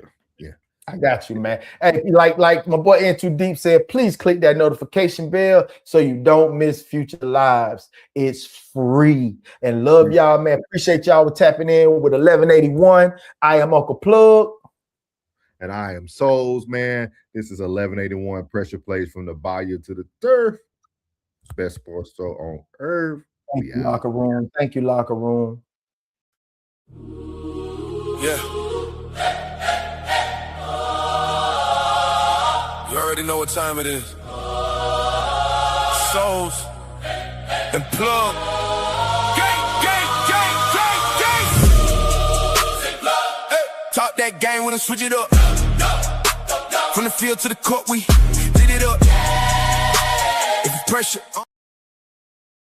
I got you, man. Hey, like my boy In Too Deep said, please click that notification bell so you don't miss future lives. It's free. And love y'all, man. Appreciate y'all for tapping in with 1181. I am Uncle Plug. And I am Souls, man. This is 1181 Pressure Plays from the Bayou to the Turf. Best sports show on earth. Thank you, Locker Room. Thank you, Locker Room. Yeah. You already know what time it is. Souls and plug. Talk that game when I switch it up. From the field to the court, we lit it up. If pressure.